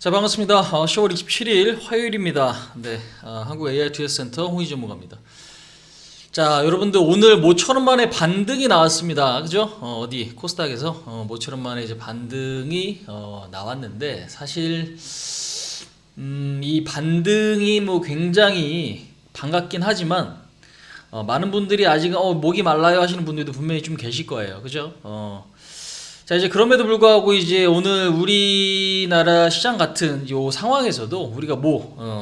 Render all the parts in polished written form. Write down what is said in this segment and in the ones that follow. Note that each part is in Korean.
자, 반갑습니다. 10월 27일 화요일입니다. 네, 한국 AI2S센터 홍희 전무가입니다. 자, 여러분들 오늘 모처럼 만에 반등이 나왔습니다. 그죠? 어디 코스닥에서 모처럼 만에 이제 반등이 나왔는데 사실 이 반등이 뭐 굉장히 반갑긴 하지만 많은 분들이 아직 목이 말라요 하시는 분들도 분명히 좀 계실 거예요. 그죠? 자, 이제 그럼에도 불구하고 이제 오늘 우리나라 시장 같은 요 상황에서도 우리가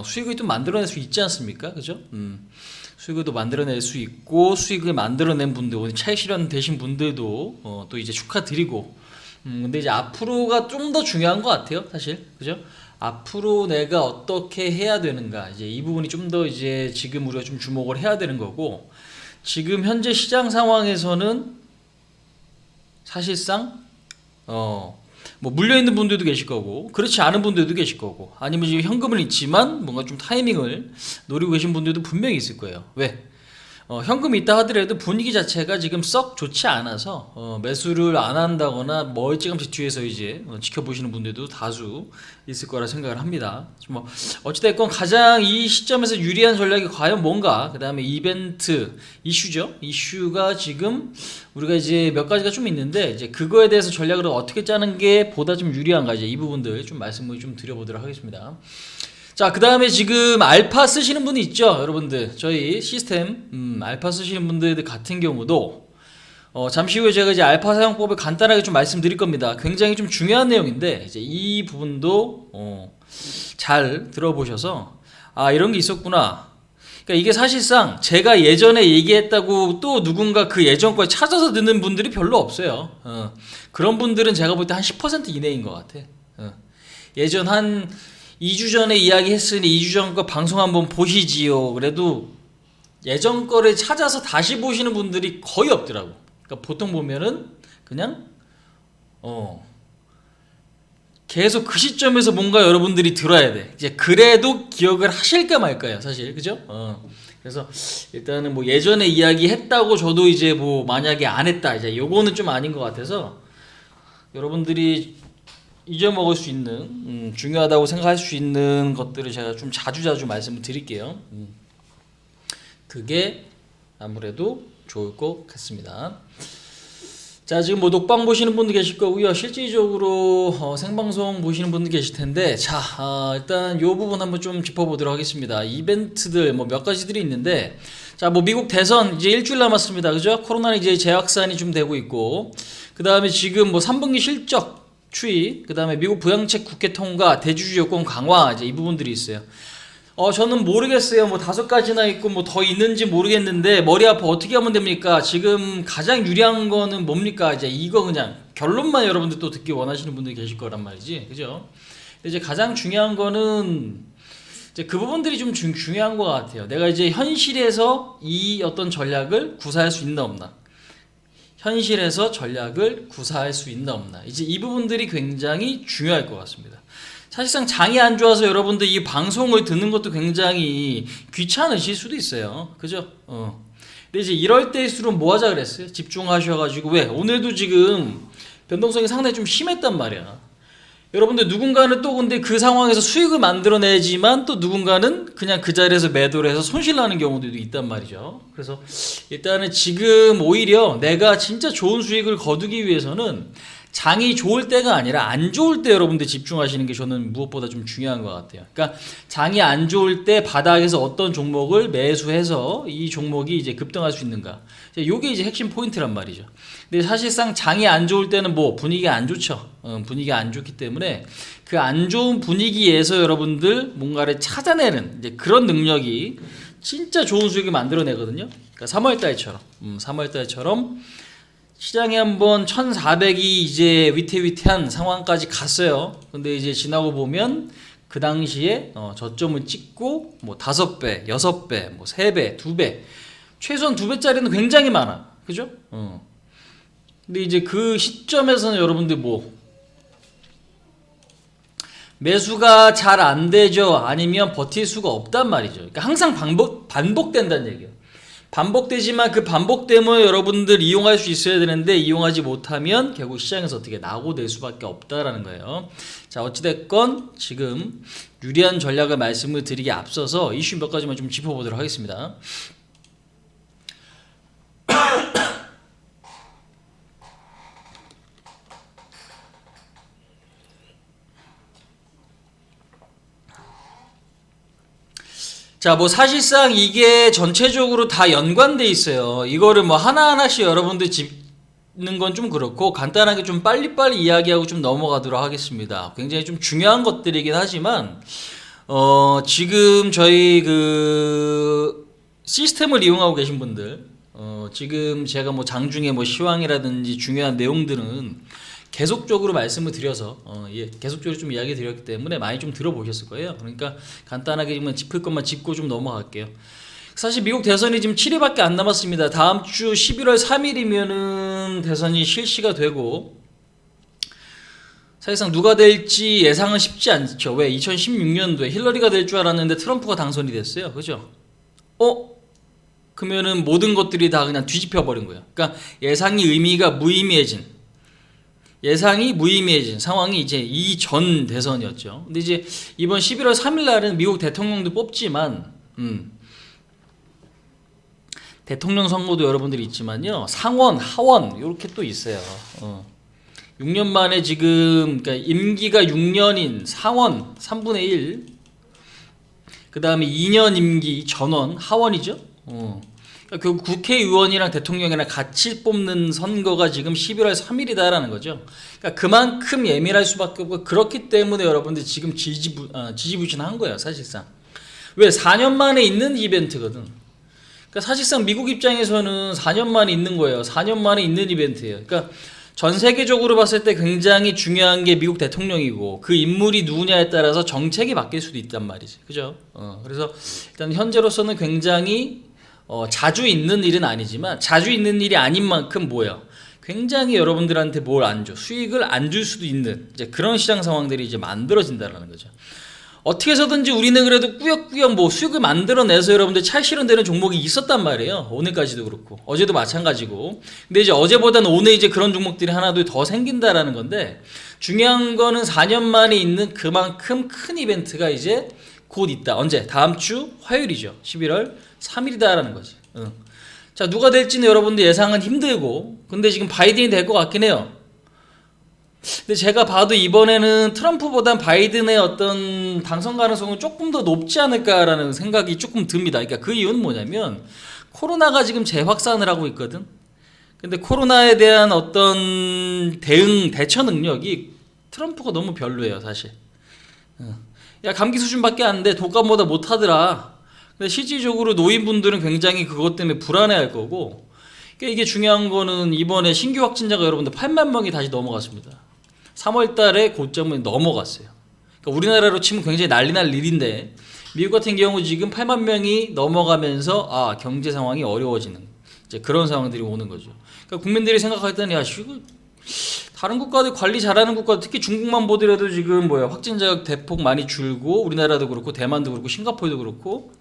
수익을 좀 만들어낼 수 있지 않습니까? 그죠? 수익을 또 만들어낼 수 있고, 수익을 만들어낸 분들, 오늘 차익 실현 되신 분들도 또 이제 축하드리고, 근데 이제 앞으로가 좀 더 중요한 것 같아요, 사실. 그죠? 앞으로 내가 어떻게 해야 되는가, 이제 이 부분이 좀 더 이제 지금 우리가 좀 주목을 해야 되는 거고, 지금 현재 시장 상황에서는 사실상 뭐 물려있는 분들도 계실 거고, 그렇지 않은 분들도 계실 거고, 아니면 지금 현금은 있지만 뭔가 좀 타이밍을 노리고 계신 분들도 분명히 있을 거예요. 왜? 현금이 있다 하더라도 분위기 자체가 지금 썩 좋지 않아서 매수를 안 한다거나 멀찌감치 뒤에서 이제 지켜보시는 분들도 다수 있을 거라 생각을 합니다. 뭐 어찌됐건 가장 이 시점에서 유리한 전략이 과연 뭔가, 그 다음에 이벤트 이슈죠. 이슈가 지금 우리가 이제 몇 가지가 좀 있는데, 이제 그거에 대해서 전략을 어떻게 짜는 게 보다 좀 유리한가, 이제 이 부분들 좀 말씀을 좀 드려보도록 하겠습니다. 자, 그 다음에 지금 알파 쓰시는 분이 있죠, 여러분들. 저희 시스템 알파 쓰시는 분들 같은 경우도 잠시 후에 제가 이제 알파 사용법을 간단하게 좀 말씀드릴 겁니다. 굉장히 좀 중요한 내용인데, 이제 이 부분도 잘 들어보셔서 이런 게 있었구나. 그러니까 이게 사실상 제가 예전에 얘기했다고 또 누군가 그 예전 거에 찾아서 듣는 분들이 별로 없어요. 그런 분들은 제가 볼 때 한 10% 이내인 것 같아. 예전 한 2주 전에 이야기했으니 2주 전 거 방송 한번 보시지요. 그래도 예전 거를 찾아서 다시 보시는 분들이 거의 없더라고. 그러니까 보통 보면은 그냥 계속 그 시점에서 뭔가 여러분들이 들어야 돼. 이제 그래도 기억을 하실까 말까요, 사실. 그죠? 그래서 일단은 뭐 예전에 이야기했다고 저도 이제 뭐 만약에 안 했다, 이제 요거는 좀 아닌 것 같아서 여러분들이 잊어먹을 수 있는 중요하다고 생각할 수 있는 것들을 제가 좀 자주자주 말씀을 드릴게요. 그게 아무래도 좋을 것 같습니다. 자, 지금 뭐 녹방 보시는 분도 계실 거고요, 실질적으로 생방송 보시는 분도 계실 텐데, 자, 일단 요 부분 한번 좀 짚어보도록 하겠습니다. 이벤트들 뭐 몇 가지들이 있는데, 자, 뭐 미국 대선 이제 일주일 남았습니다. 그죠? 코로나는 이제 재확산이 좀 되고 있고, 그 다음에 지금 뭐 3분기 실적 추이, 그 다음에 미국 부양책 국회 통과, 대주주 요건 강화, 이제 이 부분들이 있어요. 저는 모르겠어요. 뭐 5가지나 있고 뭐 더 있는지 모르겠는데, 머리 아파 어떻게 하면 됩니까? 지금 가장 유리한 거는 뭡니까? 이제 이거 그냥 결론만 여러분들 또 듣기 원하시는 분들이 계실 거란 말이지. 그죠? 근데 이제 가장 중요한 거는 이제 그 부분들이 좀 중요한 것 같아요. 내가 이제 현실에서 이 어떤 전략을 구사할 수 있나 없나. 현실에서 전략을 구사할 수 있나 없나, 이제 이 부분들이 굉장히 중요할 것 같습니다. 사실상 장이 안 좋아서 여러분들 이 방송을 듣는 것도 굉장히 귀찮으실 수도 있어요. 그죠? 근데 이제 이럴 때일수록 뭐 하자 그랬어요? 집중하셔가지고. 왜? 오늘도 지금 변동성이 상당히 좀 심했단 말이야. 여러분들 누군가는 또 근데 그 상황에서 수익을 만들어내지만, 또 누군가는 그냥 그 자리에서 매도를 해서 손실나는 경우들도 있단 말이죠. 그래서 일단은 지금 오히려 내가 진짜 좋은 수익을 거두기 위해서는 장이 좋을 때가 아니라 안 좋을 때 여러분들 집중하시는 게 저는 무엇보다 좀 중요한 것 같아요. 그러니까 장이 안 좋을 때 바닥에서 어떤 종목을 매수해서 이 종목이 이제 급등할 수 있는가, 이게 이제 핵심 포인트란 말이죠. 근데 사실상 장이 안 좋을 때는 뭐 분위기가 안 좋죠. 분위기가 안 좋기 때문에 그 안 좋은 분위기에서 여러분들 뭔가를 찾아내는 이제 그런 능력이 진짜 좋은 수익을 만들어내거든요. 그러니까 3월달처럼 시장이 한번 1400이 이제 위태위태한 상황까지 갔어요. 근데 이제 지나고 보면 그 당시에 저점을 찍고 뭐 5배, 6배, 뭐 3배, 2배, 최소한 2배짜리는 굉장히 많아. 그죠? 근데 이제 그 시점에서는 여러분들 뭐 매수가 잘 안 되죠. 아니면 버틸 수가 없단 말이죠. 그러니까 항상 반복된다는 얘기예요. 반복되지만 그 반복됨을 여러분들 이용할 수 있어야 되는데 이용하지 못하면 결국 시장에서 어떻게 낙오될 수밖에 없다라는 거예요. 자, 어찌됐건 지금 유리한 전략을 말씀을 드리기에 앞서서 이슈 몇 가지만 좀 짚어보도록 하겠습니다. 자, 뭐 사실상 이게 전체적으로 다 연관돼 있어요. 이거를 뭐 하나하나씩 여러분들 짚는 건 좀 그렇고 간단하게 좀 빨리빨리 이야기하고 좀 넘어가도록 하겠습니다. 굉장히 좀 중요한 것들이긴 하지만 지금 저희 그 시스템을 이용하고 계신 분들 지금 제가 뭐 장중에 뭐 시황이라든지 중요한 내용들은 계속적으로 말씀을 드려서 계속적으로 좀 이야기 드렸기 때문에 많이 좀 들어보셨을 거예요. 그러니까 간단하게 좀 짚을 것만 짚고 좀 넘어갈게요. 사실 미국 대선이 지금 7일밖에 안 남았습니다. 다음 주 11월 3일이면은 대선이 실시가 되고 사실상 누가 될지 예상은 쉽지 않죠. 왜? 2016년도에 힐러리가 될 줄 알았는데 트럼프가 당선이 됐어요. 그죠? 그러면은 모든 것들이 다 그냥 뒤집혀 버린 거예요. 그러니까 예상이 무의미해진 상황이 이제 이전 대선이었죠. 근데 이제 이번 11월 3일 날은 미국 대통령도 뽑지만 대통령 선거도 여러분들이 있지만요. 상원, 하원 이렇게 또 있어요. 6년 만에 지금 그러니까 임기가 6년인 상원 3분의 1 그다음에 2년 임기 전원 하원이죠. 그 국회의원이랑 대통령이랑 같이 뽑는 선거가 지금 11월 3일이다라는 거죠. 그러니까 그만큼 예민할 수밖에 없고 그렇기 때문에 여러분들 지금 지지부진한 거예요, 사실상. 왜? 4년 만에 있는 이벤트거든. 그러니까 사실상 미국 입장에서는 4년 만에 있는 거예요. 4년 만에 있는 이벤트예요. 그러니까 전 세계적으로 봤을 때 굉장히 중요한 게 미국 대통령이고 그 인물이 누구냐에 따라서 정책이 바뀔 수도 있단 말이지. 그죠? 그래서 일단 현재로서는 굉장히 자주 있는 일은 아니지만 자주 있는 일이 아닌 만큼 뭐예요? 굉장히 여러분들한테 뭘 안 줘. 수익을 안 줄 수도 있는 이제 그런 시장 상황들이 이제 만들어진다라는 거죠. 어떻게 해서든지 우리는 그래도 꾸역꾸역 뭐 수익을 만들어내서 여러분들 차익 실현되는 종목이 있었단 말이에요. 오늘까지도 그렇고 어제도 마찬가지고. 근데 이제 어제보다는 오늘 이제 그런 종목들이 하나도 더 생긴다라는 건데 중요한 거는 4년 만에 있는 그만큼 큰 이벤트가 이제 곧 있다. 언제? 다음 주 화요일이죠. 11월 3일이다라는 거지. 자, 누가 될지는 여러분들 예상은 힘들고 근데 지금 바이든이 될 것 같긴 해요. 근데 제가 봐도 이번에는 트럼프보단 바이든의 어떤 당선 가능성은 조금 더 높지 않을까라는 생각이 조금 듭니다. 그러니까 그 이유는 뭐냐면 코로나가 지금 재확산을 하고 있거든. 근데 코로나에 대한 어떤 대처 능력이 트럼프가 너무 별로예요, 사실. 야, 감기 수준밖에 안 돼. 독감보다 못하더라. 근데 실질적으로 노인분들은 굉장히 그것 때문에 불안해할 거고. 그러니까 이게 중요한 거는 이번에 신규 확진자가 여러분들 8만 명이 다시 넘어갔습니다. 3월 달에 고점을 넘어갔어요. 그러니까 우리나라로 치면 굉장히 난리 날 일인데 미국 같은 경우 지금 8만 명이 넘어가면서 경제 상황이 어려워지는 이제 그런 상황들이 오는 거죠. 그러니까 국민들이 생각할 때는 야, 다른 국가들 관리 잘하는 국가 특히 중국만 보더라도 지금 확진자가 대폭 많이 줄고 우리나라도 그렇고 대만도 그렇고 싱가포르도 그렇고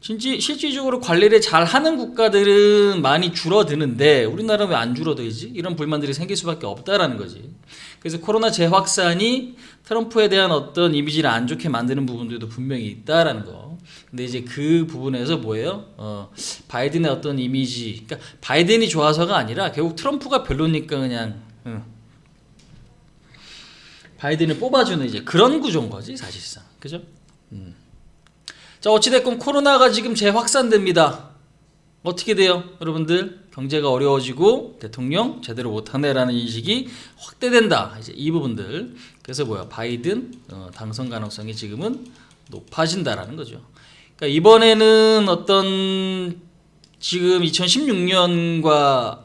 실질적으로 관리를 잘하는 국가들은 많이 줄어드는데 우리나라는 왜 안 줄어들지? 이런 불만들이 생길 수밖에 없다라는 거지. 그래서 코로나 재확산이 트럼프에 대한 어떤 이미지를 안 좋게 만드는 부분들도 분명히 있다라는 거. 근데 이제 그 부분에서 바이든의 어떤 이미지, 그러니까 바이든이 좋아서가 아니라 결국 트럼프가 별로니까 그냥 바이든을 뽑아주는 이제 그런 구조인 거지 사실상. 그죠? 자, 어찌됐건 코로나가 지금 재확산됩니다. 어떻게 돼요? 여러분들 경제가 어려워지고 대통령 제대로 못하네라는 인식이 확대된다. 이제 이 부분들. 그래서 바이든 당선 가능성이 지금은 높아진다라는 거죠. 그러니까 이번에는 어떤 지금 2016년과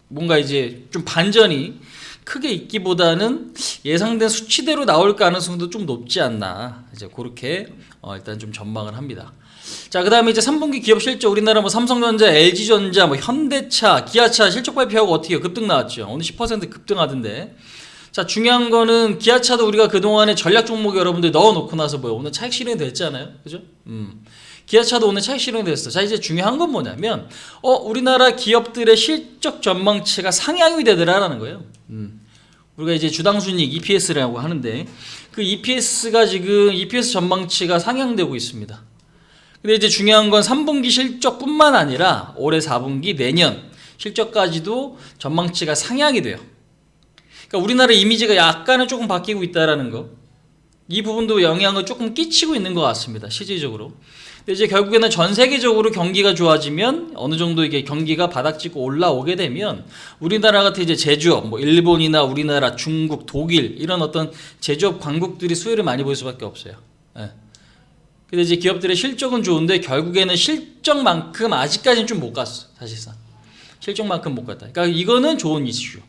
뭔가 이제 좀 반전이 크게 있기보다는 예상된 수치대로 나올 가능성도 좀 높지 않나. 이제 그렇게 일단 좀 전망을 합니다. 자, 그다음에 이제 3분기 기업 실적 우리나라 삼성전자, LG전자, 현대차, 기아차 실적 발표하고 어떻게 급등 나왔죠. 오늘 10% 급등하던데. 자, 중요한 거는 기아차도 우리가 그동안에 전략 종목에 여러분들 넣어놓고 나서 오늘 차익 실현이 됐잖아요. 그죠? 기아차도 오늘 차익 실현이 됐어. 자, 이제 중요한 건 뭐냐면 우리나라 기업들의 실적 전망치가 상향이 되더라라는 거예요. 우리가 이제 주당순이익 EPS라고 하는데 그 EPS가 지금 EPS 전망치가 상향되고 있습니다. 근데 이제 중요한 건 3분기 실적뿐만 아니라 올해 4분기 내년 실적까지도 전망치가 상향이 돼요. 그러니까 우리나라 이미지가 약간은 조금 바뀌고 있다라는 거. 이 부분도 영향을 조금 끼치고 있는 것 같습니다. 실질적으로. 근데 이제 결국에는 전 세계적으로 경기가 좋아지면 어느 정도 이게 경기가 바닥찍고 올라오게 되면 우리나라 같은 이제 제조업, 뭐 일본이나 우리나라, 중국, 독일 이런 어떤 제조업 강국들이 수혜를 많이 볼 수밖에 없어요. 예. 근데 이제 기업들의 실적은 좋은데 결국에는 실적만큼 아직까지는 좀 못 갔어. 사실상 실적만큼 못 갔다. 그러니까 이거는 좋은 이슈.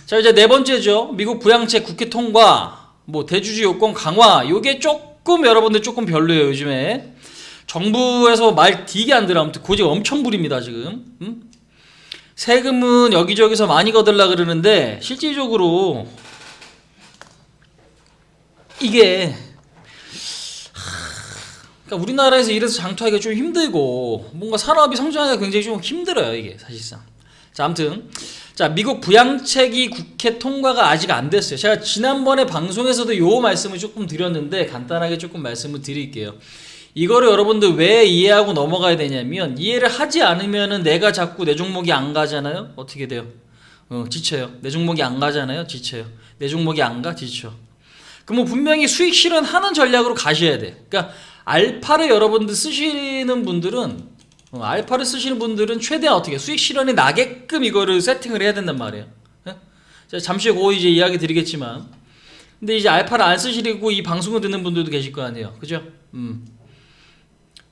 자, 이제 네 번째죠. 미국 부양책 국회 통과, 뭐 대주주 요건 강화. 요게 조금 여러분들 조금 별로예요. 요즘에 정부에서 말 되게 안 들어. 아무튼 고집 엄청 부립니다 지금. 세금은 여기저기서 많이 거들라 그러는데 실질적으로 이게 그러니까 우리나라에서 이래서 장투하기가 좀 힘들고 뭔가 산업이 성장하기가 굉장히 좀 힘들어요 이게 사실상. 자, 아무튼 자, 미국 부양책이 국회 통과가 아직 안 됐어요. 제가 지난번에 방송에서도 요 말씀을 조금 드렸는데 간단하게 조금 말씀을 드릴게요. 이거를 여러분들 왜 이해하고 넘어가야 되냐면 이해를 하지 않으면은 내가 자꾸 내 종목이 안 가잖아요. 어떻게 돼요? 지쳐요. 내 종목이 안 가잖아요. 지쳐요. 내 종목이 안 가? 지쳐. 그럼 분명히 수익 실현하는 전략으로 가셔야 돼. 그러니까 알파를 여러분들 쓰시는 분들은 최대한 어떻게 수익 실현이 나게끔 이거를 세팅을 해야 된단 말이에요. 예? 제가 잠시 후에 그거 이제 이야기 드리겠지만, 근데 이제 알파를 안 쓰시려고 이 방송을 듣는 분들도 계실 거 아니에요, 그죠?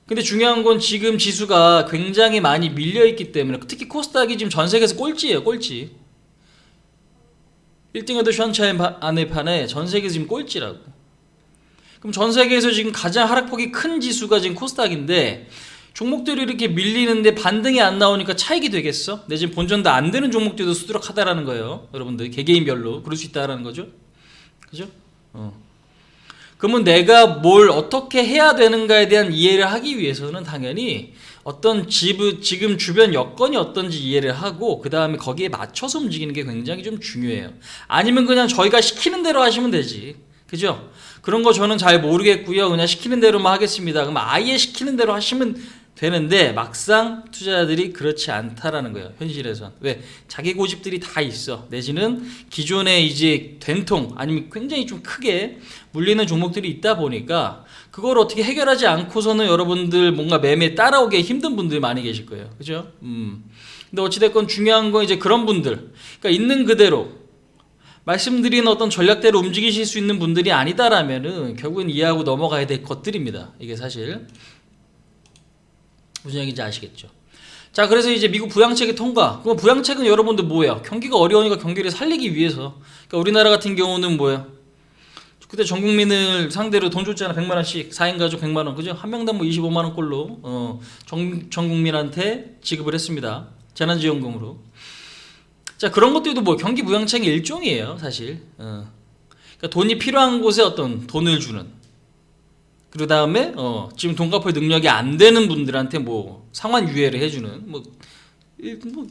근데 중요한 건 지금 지수가 굉장히 많이 밀려 있기 때문에 특히 코스닥이 지금 전 세계에서 꼴찌예요, 꼴찌. 1등에도 션차인 안에 판에 전 세계에서 지금 꼴찌라고. 그럼 전 세계에서 지금 가장 하락폭이 큰 지수가 지금 코스닥인데. 종목들이 이렇게 밀리는데 반등이 안 나오니까 차익이 되겠어? 내 지금 본전도 안 되는 종목들도 수두룩하다라는 거예요. 여러분들 개개인별로 그럴 수 있다라는 거죠. 그죠? 그러면 내가 뭘 어떻게 해야 되는가에 대한 이해를 하기 위해서는 당연히 어떤 지금 주변 여건이 어떤지 이해를 하고 그 다음에 거기에 맞춰서 움직이는 게 굉장히 좀 중요해요. 아니면 그냥 저희가 시키는 대로 하시면 되지. 그죠? 그런 거 저는 잘 모르겠고요. 그냥 시키는 대로만 하겠습니다. 그럼 아예 시키는 대로 하시면 되는데 막상 투자자들이 그렇지 않다라는 거예요. 현실에선. 왜? 자기 고집들이 다 있어. 내지는 기존에 이제 된통 아니면 굉장히 좀 크게 물리는 종목들이 있다 보니까 그걸 어떻게 해결하지 않고서는 여러분들 뭔가 매매에 따라오기 힘든 분들이 많이 계실 거예요. 그죠? 근데 어찌됐건 중요한 건 이제 그런 분들. 그러니까 있는 그대로 말씀드린 어떤 전략대로 움직이실 수 있는 분들이 아니다라면은 결국엔 이해하고 넘어가야 될 것들입니다. 이게 사실. 무슨 얘기인지 아시겠죠? 자, 그래서 이제 미국 부양책이 통과. 그럼 부양책은 여러분들 뭐예요? 경기가 어려우니까 경기를 살리기 위해서. 그러니까 우리나라 같은 경우는 뭐예요? 그때 전 국민을 상대로 돈 줬잖아. 100만 원씩. 4인 가족 100만 원. 그죠? 한 명당 뭐 25만 원꼴로 전 국민한테 지급을 했습니다. 재난지원금으로. 자, 그런 것들도 뭐 경기 부양책의 일종이에요, 사실. 그러니까 돈이 필요한 곳에 어떤 돈을 주는. 그 다음에 지금 돈 갚을 능력이 안 되는 분들한테 뭐 상환 유예를 해주는 뭐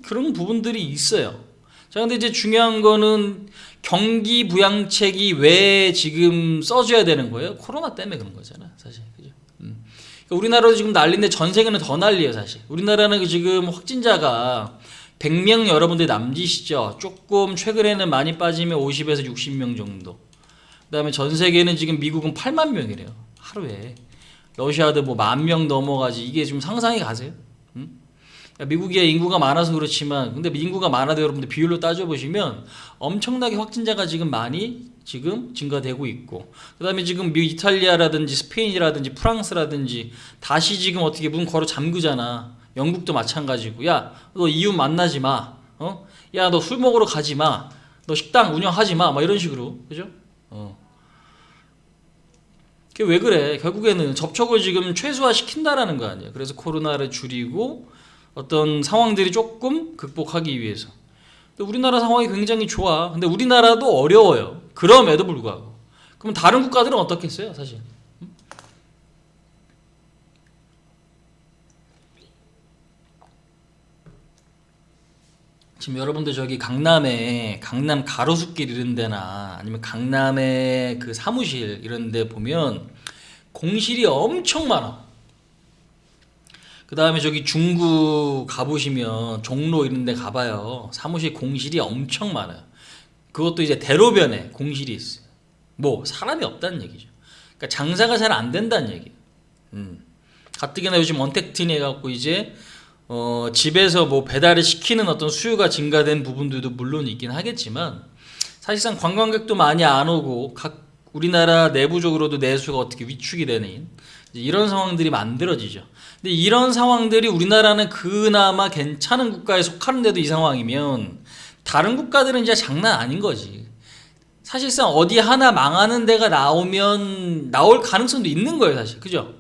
그런 부분들이 있어요. 자, 근데 이제 중요한 거는 경기 부양책이 왜 지금 써줘야 되는 거예요? 코로나 때문에 그런 거잖아, 사실. 그죠? 그러니까 우리나라도 지금 난리인데 전 세계는 더 난리예요, 사실. 우리나라는 지금 확진자가 100명 여러분들 남짓이죠. 조금 최근에는 많이 빠지면 50에서 60명 정도. 그 다음에 전 세계는 지금 미국은 8만 명이래요. 하루에. 러시아도 뭐 10,000명 넘어가지. 이게 좀 상상이 가세요? 미국의 인구가 많아서 그렇지만 근데 인구가 많아도 여러분들 비율로 따져보시면 엄청나게 확진자가 지금 많이 지금 증가되고 있고 그 다음에 지금 이탈리아라든지 스페인이라든지 프랑스라든지 다시 지금 어떻게 문 걸어 잠그잖아. 영국도 마찬가지고 야 너 이웃 만나지 마. 야 너 술 먹으러 가지 마. 너 식당 운영하지 마. 막 이런 식으로. 그죠? 그게 왜 그래? 결국에는 접촉을 지금 최소화 시킨다라는 거 아니에요. 그래서 코로나를 줄이고 어떤 상황들이 조금 극복하기 위해서. 근데 우리나라 상황이 굉장히 좋아. 근데 우리나라도 어려워요. 그럼에도 불구하고. 그럼 다른 국가들은 어떻겠어요, 사실? 지금 여러분들 저기 강남에 강남 가로수길 이런 데나 아니면 강남의 그 사무실 이런 데 보면 공실이 엄청 많아. 그 다음에 저기 중구 가보시면 종로 이런 데 가봐요. 사무실 공실이 엄청 많아요. 그것도 이제 대로변에 공실이 있어요. 뭐 사람이 없다는 얘기죠. 그러니까 장사가 잘 안 된다는 얘기예요. 가뜩이나 요즘 언택트니 해갖고 이제 집에서 뭐 배달을 시키는 어떤 수요가 증가된 부분들도 물론 있긴 하겠지만 사실상 관광객도 많이 안 오고 각 우리나라 내부적으로도 내수가 어떻게 위축이 되는 이런 상황들이 만들어지죠. 근데 이런 상황들이 우리나라는 그나마 괜찮은 국가에 속하는데도 이 상황이면 다른 국가들은 이제 장난 아닌 거지. 사실상 어디 하나 망하는 데가 나오면 나올 가능성도 있는 거예요, 사실. 그죠?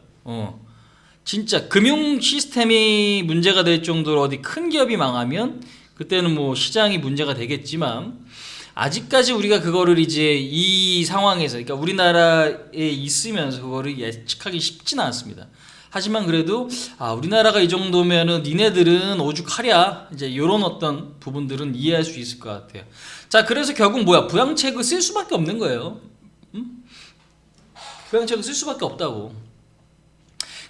진짜 금융 시스템이 문제가 될 정도로 어디 큰 기업이 망하면 그때는 뭐 시장이 문제가 되겠지만 아직까지 우리가 그거를 이제 이 상황에서 그러니까 우리나라에 있으면서 그거를 예측하기 쉽지는 않습니다. 하지만 그래도 우리나라가 이 정도면은 니네들은 오죽하랴 이제 이런 어떤 부분들은 이해할 수 있을 것 같아요. 자, 그래서 결국 뭐야? 부양책을 쓸 수밖에 없는 거예요. 부양책을 쓸 수밖에 없다고.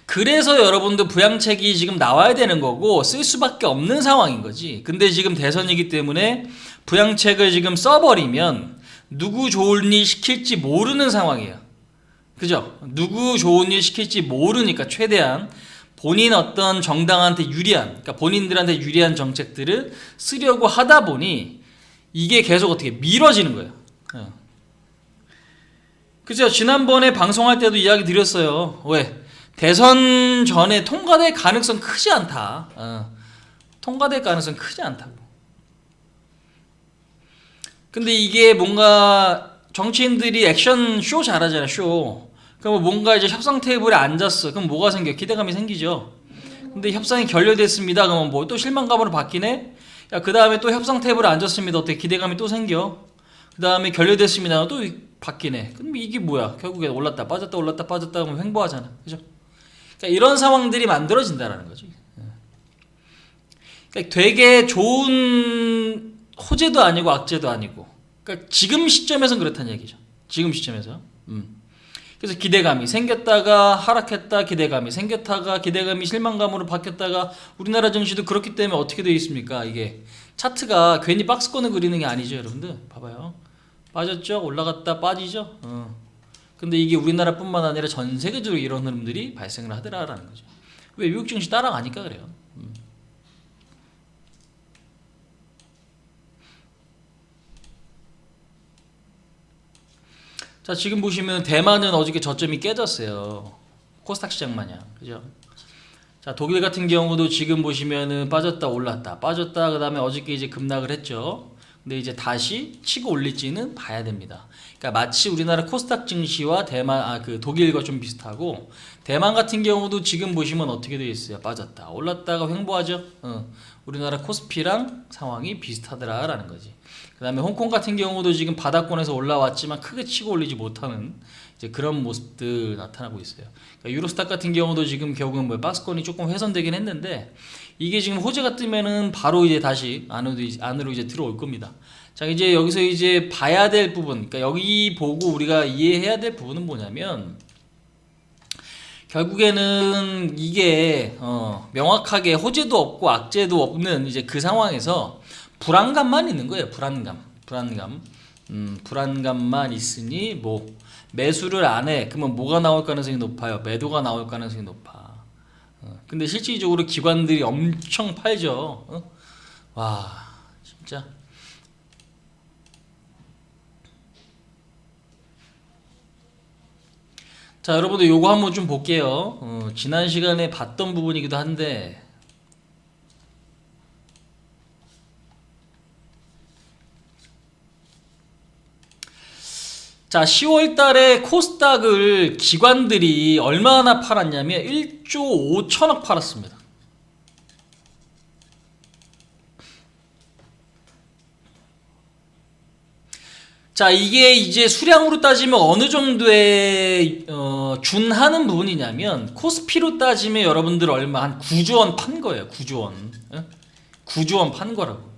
그래서 여러분들 부양책이 지금 나와야 되는 거고 쓸 수밖에 없는 상황인 거지. 근데 지금 대선이기 때문에 부양책을 지금 써버리면 누구 좋은 일 시킬지 모르는 상황이에요. 그죠? 누구 좋은 일 시킬지 모르니까 최대한 본인 어떤 정당한테 유리한, 그러니까 본인들한테 유리한 정책들을 쓰려고 하다 보니 이게 계속 어떻게 미뤄지는 거예요. 그죠? 지난번에 방송할 때도 이야기 드렸어요. 왜? 대선 전에 통과될 가능성 크지 않다. 통과될 가능성 크지 않다고. 근데 이게 뭔가 정치인들이 액션 쇼 잘하잖아요. 쇼. 그럼 뭔가 이제 협상 테이블에 앉았어. 그럼 뭐가 생겨? 기대감이 생기죠. 근데 협상이 결렬됐습니다. 그러면 뭐 또 실망감으로 바뀌네? 야, 그 다음에 또 협상 테이블에 앉았습니다. 어떻게 기대감이 또 생겨? 그 다음에 결렬됐습니다. 또 바뀌네. 그럼 이게 뭐야? 결국에 올랐다 빠졌다 올랐다 빠졌다 하면 횡보하잖아. 그죠? 그러니까 이런 상황들이 만들어진다라는 거지. 그러니까 되게 좋은 호재도 아니고 악재도 아니고. 그러니까 지금 시점에서는 그렇다는 얘기죠. 지금 시점에서. 그래서 기대감이 생겼다가 하락했다, 기대감이 생겼다가 기대감이 실망감으로 바뀌었다가 우리나라 증시도 그렇기 때문에 어떻게 되어 있습니까? 이게 차트가 괜히 박스권을 그리는 게 아니죠, 여러분들. 봐봐요. 빠졌죠? 올라갔다 빠지죠? 근데 이게 우리나라뿐만 아니라 전 세계적으로 이런 흐름들이 발생을 하더라라는 거죠. 왜? 미국 증시 따라가니까 그래요. 자, 지금 보시면 대만은 어저께 저점이 깨졌어요. 코스닥 시장 마냥. 그죠? 자, 독일 같은 경우도 지금 보시면은 빠졌다 올랐다 빠졌다 그다음에 어저께 이제 급락을 했죠. 근데 이제 다시 치고 올릴지는 봐야 됩니다. 그러니까 마치 우리나라 코스닥 증시와 대만 그 독일과 좀 비슷하고 대만 같은 경우도 지금 보시면 어떻게 되어 있어요? 빠졌다 올랐다가 횡보하죠. 우리나라 코스피랑 상황이 비슷하더라라는 거지. 그 다음에 홍콩 같은 경우도 지금 바닥권에서 올라왔지만 크게 치고 올리지 못하는 이제 그런 모습들 나타나고 있어요. 그러니까 유로스탁 같은 경우도 지금 결국은 뭐 박스권이 조금 훼손되긴 했는데 이게 지금 호재가 뜨면은 바로 이제 다시 안으로 이제 들어올 겁니다. 자, 이제 여기서 이제 봐야 될 부분, 그러니까 여기 보고 우리가 이해해야 될 부분은 뭐냐면 결국에는 이게 명확하게 호재도 없고 악재도 없는 이제 그 상황에서 불안감만 있는 거예요. 불안감만 있으니 뭐 매수를 안 해. 그러면 뭐가 나올 가능성이 높아요? 매도가 나올 가능성이 높아. 근데 실질적으로 기관들이 엄청 팔죠. 와, 진짜. 자, 여러분들 요거 한번 좀 볼게요. 지난 시간에 봤던 부분이기도 한데 자, 10월 달에 코스닥을 기관들이 얼마나 팔았냐면 1조 5천억 팔았습니다. 자, 이게 이제 수량으로 따지면 어느 정도에 준하는 부분이냐면 코스피로 따지면 여러분들 얼마 한 9조 원 판 거예요. 9조 원. 9조 원 판 거라고.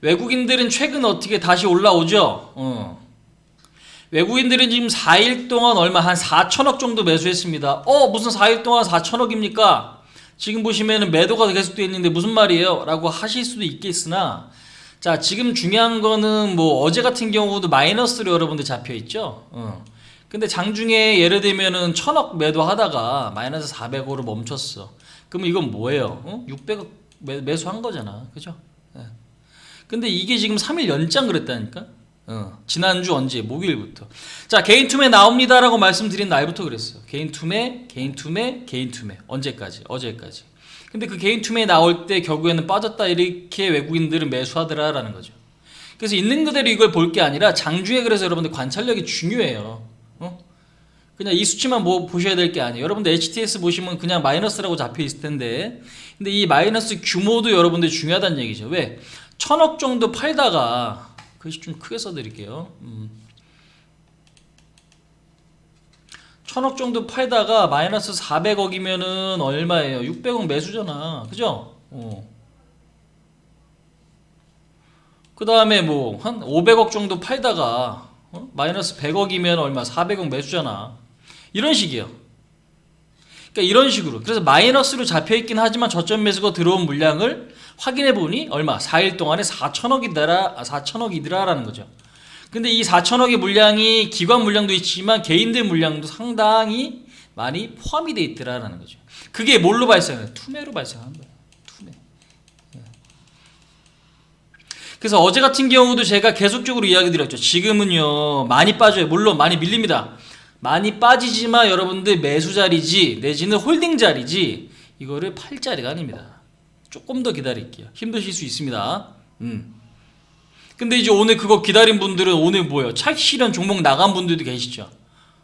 외국인들은 최근 어떻게 다시 올라오죠? 외국인들은 지금 4일 동안 얼마 한 4천억 정도 매수했습니다. 무슨 4일 동안 4천억입니까? 지금 보시면은 매도가 계속되어 있는데 무슨 말이에요? 라고 하실 수도 있겠으나, 자, 지금 중요한 거는 뭐 어제 같은 경우도 마이너스로 여러분들 잡혀 있죠. 근데 장중에 예를 들면은 1000억 매도하다가 마이너스 400억으로 멈췄어. 그럼 이건 뭐예요? 600억 매수한 거잖아. 그죠? 근데 이게 지금 3일 연장 그랬다니까? 지난주 언제? 목요일부터. 자, 개인 투매 나옵니다라고 말씀드린 날부터 그랬어요. 개인 투매. 언제까지? 어제까지. 근데 그 개인 투매 나올 때 결국에는 빠졌다 이렇게 외국인들은 매수하더라라는 거죠. 그래서 있는 그대로 이걸 볼 게 아니라 장중에, 그래서 여러분들 관찰력이 중요해요. 그냥 이 수치만 뭐 보셔야 될 게 아니에요. 여러분들 HTS 보시면 그냥 마이너스라고 잡혀 있을 텐데, 근데 이 마이너스 규모도 여러분들 중요하다는 얘기죠. 왜? 1000억 정도 팔다가, 글씨 좀 크게 써드릴게요. 1000억 정도 팔다가 마이너스 400억이면은 얼마예요? 600억 매수잖아. 그죠? 그 다음에 뭐 한 500억 정도 팔다가 마이너스 100억이면 얼마? 400억 매수잖아. 이런 식이에요. 그러니까 이런 식으로. 그래서 마이너스로 잡혀있긴 하지만 저점 매수가 들어온 물량을 확인해보니 얼마? 4일 동안에 4천억이더라라는 거죠. 근데 이 4천억의 물량이 기관 물량도 있지만 개인들 물량도 상당히 많이 포함이 돼 있더라라는 거죠. 그게 뭘로 발생해요? 투매로 발생한 거예요. 투매. 그래서 어제 같은 경우도 제가 계속적으로 이야기 드렸죠. 지금은요 많이 빠져요. 물론 많이 밀립니다. 많이 빠지지만 여러분들 매수 자리지 내지는 홀딩 자리지 이거를 팔 자리가 아닙니다. 조금 더 기다릴게요. 힘드실 수 있습니다. 근데 이제 오늘 그거 기다린 분들은 오늘 뭐예요? 차익 실현 종목 나간 분들도 계시죠.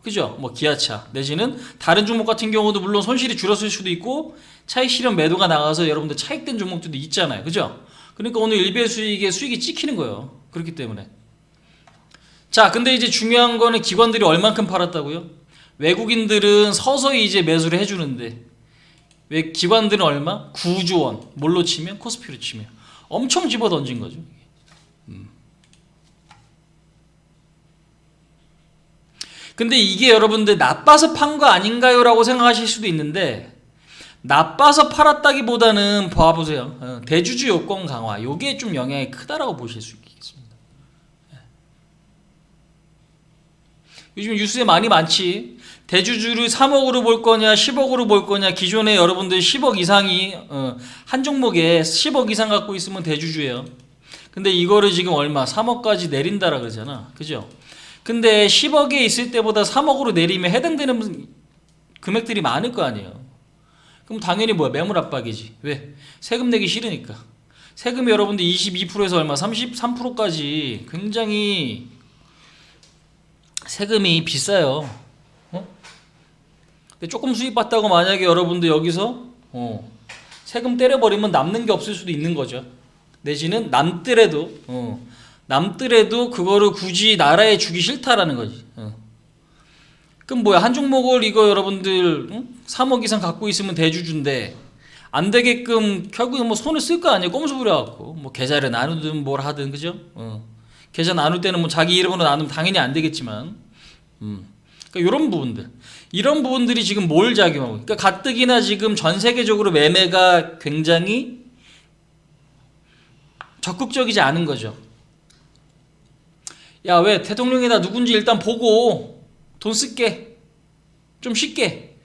그죠? 뭐 기아차 내지는 다른 종목 같은 경우도 물론 손실이 줄었을 수도 있고 차익 실현 매도가 나가서 여러분들 차익된 종목들도 있잖아요. 그죠? 그러니까 오늘 일배 수익에 수익이 찍히는 거예요. 그렇기 때문에. 자, 근데 이제 중요한 거는 기관들이 얼만큼 팔았다고요? 외국인들은 서서히 이제 매수를 해주는데 왜 기관들은 얼마? 9조 원. 뭘로 치면? 코스피로 치면 엄청 집어 던진 거죠. 근데 이게 여러분들 나빠서 판 거 아닌가요? 라고 생각하실 수도 있는데 나빠서 팔았다기보다는 봐보세요. 대주주 요건 강화 요게 좀 영향이 크다라고 보실 수 있겠습니다. 요즘 뉴스에 많지. 대주주를 3억으로 볼 거냐 10억으로 볼 거냐. 기존에 여러분들 10억 이상이 한 종목에 10억 이상 갖고 있으면 대주주예요. 근데 이거를 지금 얼마 3억까지 내린다라 그러잖아. 그죠? 근데 10억에 있을 때보다 3억으로 내리면 해당되는 금액들이 많을 거 아니에요. 그럼 당연히 뭐야? 매물 압박이지. 왜? 세금 내기 싫으니까. 세금이 여러분들 22%에서 얼마? 33%까지 굉장히 세금이 비싸요. 근데 조금 수입 받다고 만약에 여러분들 여기서 세금 때려버리면 남는 게 없을 수도 있는 거죠. 내지는 남더라도 그거를 굳이 나라에 주기 싫다라는 거지. 그럼 뭐야? 한 종목을 이거 여러분들 3억 이상 갖고 있으면 대주주인데 안 되게끔 결국은 뭐 손을 쓸 거 아니에요. 꼼수 부려갖고 뭐 계좌를 나누든 뭘 하든 그죠? 계좌 나눌 때는 뭐 자기 이름으로 나누면 당연히 안 되겠지만 그러니까 이런 부분들이 지금 뭘 작용하고? 그러니까 가뜩이나 지금 전 세계적으로 매매가 굉장히 적극적이지 않은 거죠. 야, 왜 대통령이다 누군지 일단 보고 돈 쓸게 좀 쉽게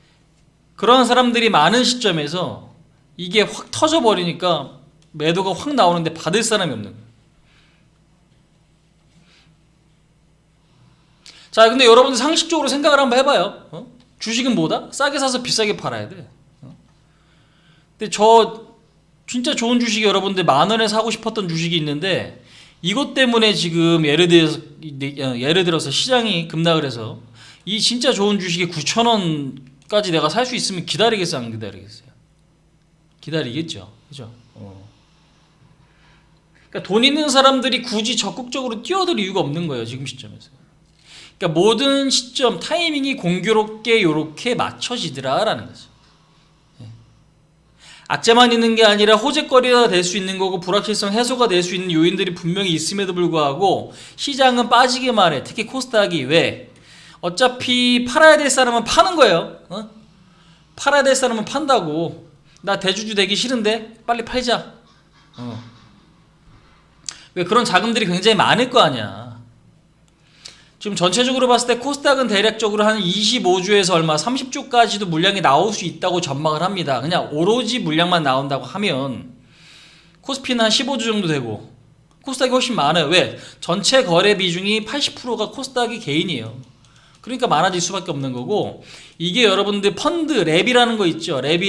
그런 사람들이 많은 시점에서 이게 확 터져버리니까 매도가 확 나오는데 받을 사람이 없는 거예요. 자, 근데 여러분들 상식적으로 생각을 한번 해봐요. 주식은 뭐다? 싸게 사서 비싸게 팔아야 돼. 근데 저 진짜 좋은 주식이 여러분들 10,000원에 사고 싶었던 주식이 있는데 이것 때문에 지금 예를 들어서 시장이 급락을 해서 이 진짜 좋은 주식이 9,000원까지 내가 살 수 있으면 기다리겠어요? 안 기다리겠어요? 기다리겠죠. 그죠? 그러니까 돈 있는 사람들이 굳이 적극적으로 뛰어들 이유가 없는 거예요. 지금 시점에서. 그러니까 모든 시점 타이밍이 공교롭게 요렇게 맞춰지더라라는 거죠. 악재만 있는 게 아니라 호재거리가 될 수 있는 거고 불확실성 해소가 될 수 있는 요인들이 분명히 있음에도 불구하고 시장은 빠지기만 해. 특히 코스닥이. 왜? 어차피 팔아야 될 사람은 파는 거예요. 팔아야 될 사람은 판다고. 나 대주주 되기 싫은데 빨리 팔자. 왜? 그런 자금들이 굉장히 많을 거 아니야. 지금 전체적으로 봤을 때 코스닥은 대략적으로 한 25주에서 얼마 30주까지도 물량이 나올 수 있다고 전망을 합니다. 그냥 오로지 물량만 나온다고 하면 코스피는 한 15주 정도 되고 코스닥이 훨씬 많아요. 왜? 전체 거래 비중이 80%가 코스닥이 개인이에요. 그러니까 많아질 수밖에 없는 거고, 이게 여러분들 펀드 랩이라는 거 있죠. 랩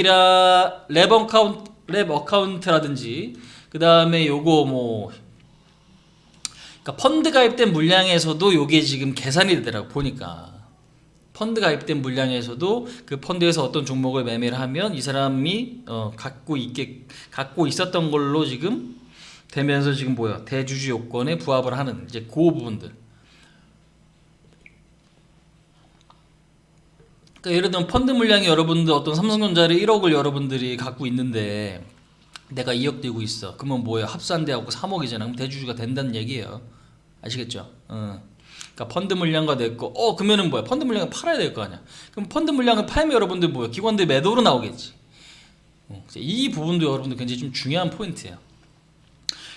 어카운트라든지 그 다음에 요거 뭐 그러니까 펀드 가입된 물량에서도 요게 지금 계산이 되더라고. 보니까 펀드 가입된 물량에서도 그 펀드에서 어떤 종목을 매매를 하면 이 사람이 갖고 있었던 걸로 지금 되면서 지금 뭐야, 대주주 요건에 부합을 하는 이제 그 부분들. 그러니까 예를 들면 펀드 물량이 여러분들 어떤 삼성전자를 1억을 여러분들이 갖고 있는데 내가 2억 들고 있어. 그러면 뭐야, 합산돼갖고 3억이잖아. 그럼 대주주가 된다는 얘기예요. 아시겠죠? 그러니까 펀드 물량과 냈고, 그러면은 뭐야? 펀드 물량을 팔아야 될 거 아니야. 그럼 펀드 물량을 팔면 여러분들 뭐야? 기관들 매도로 나오겠지. 이 부분도 여러분들 굉장히 좀 중요한 포인트예요.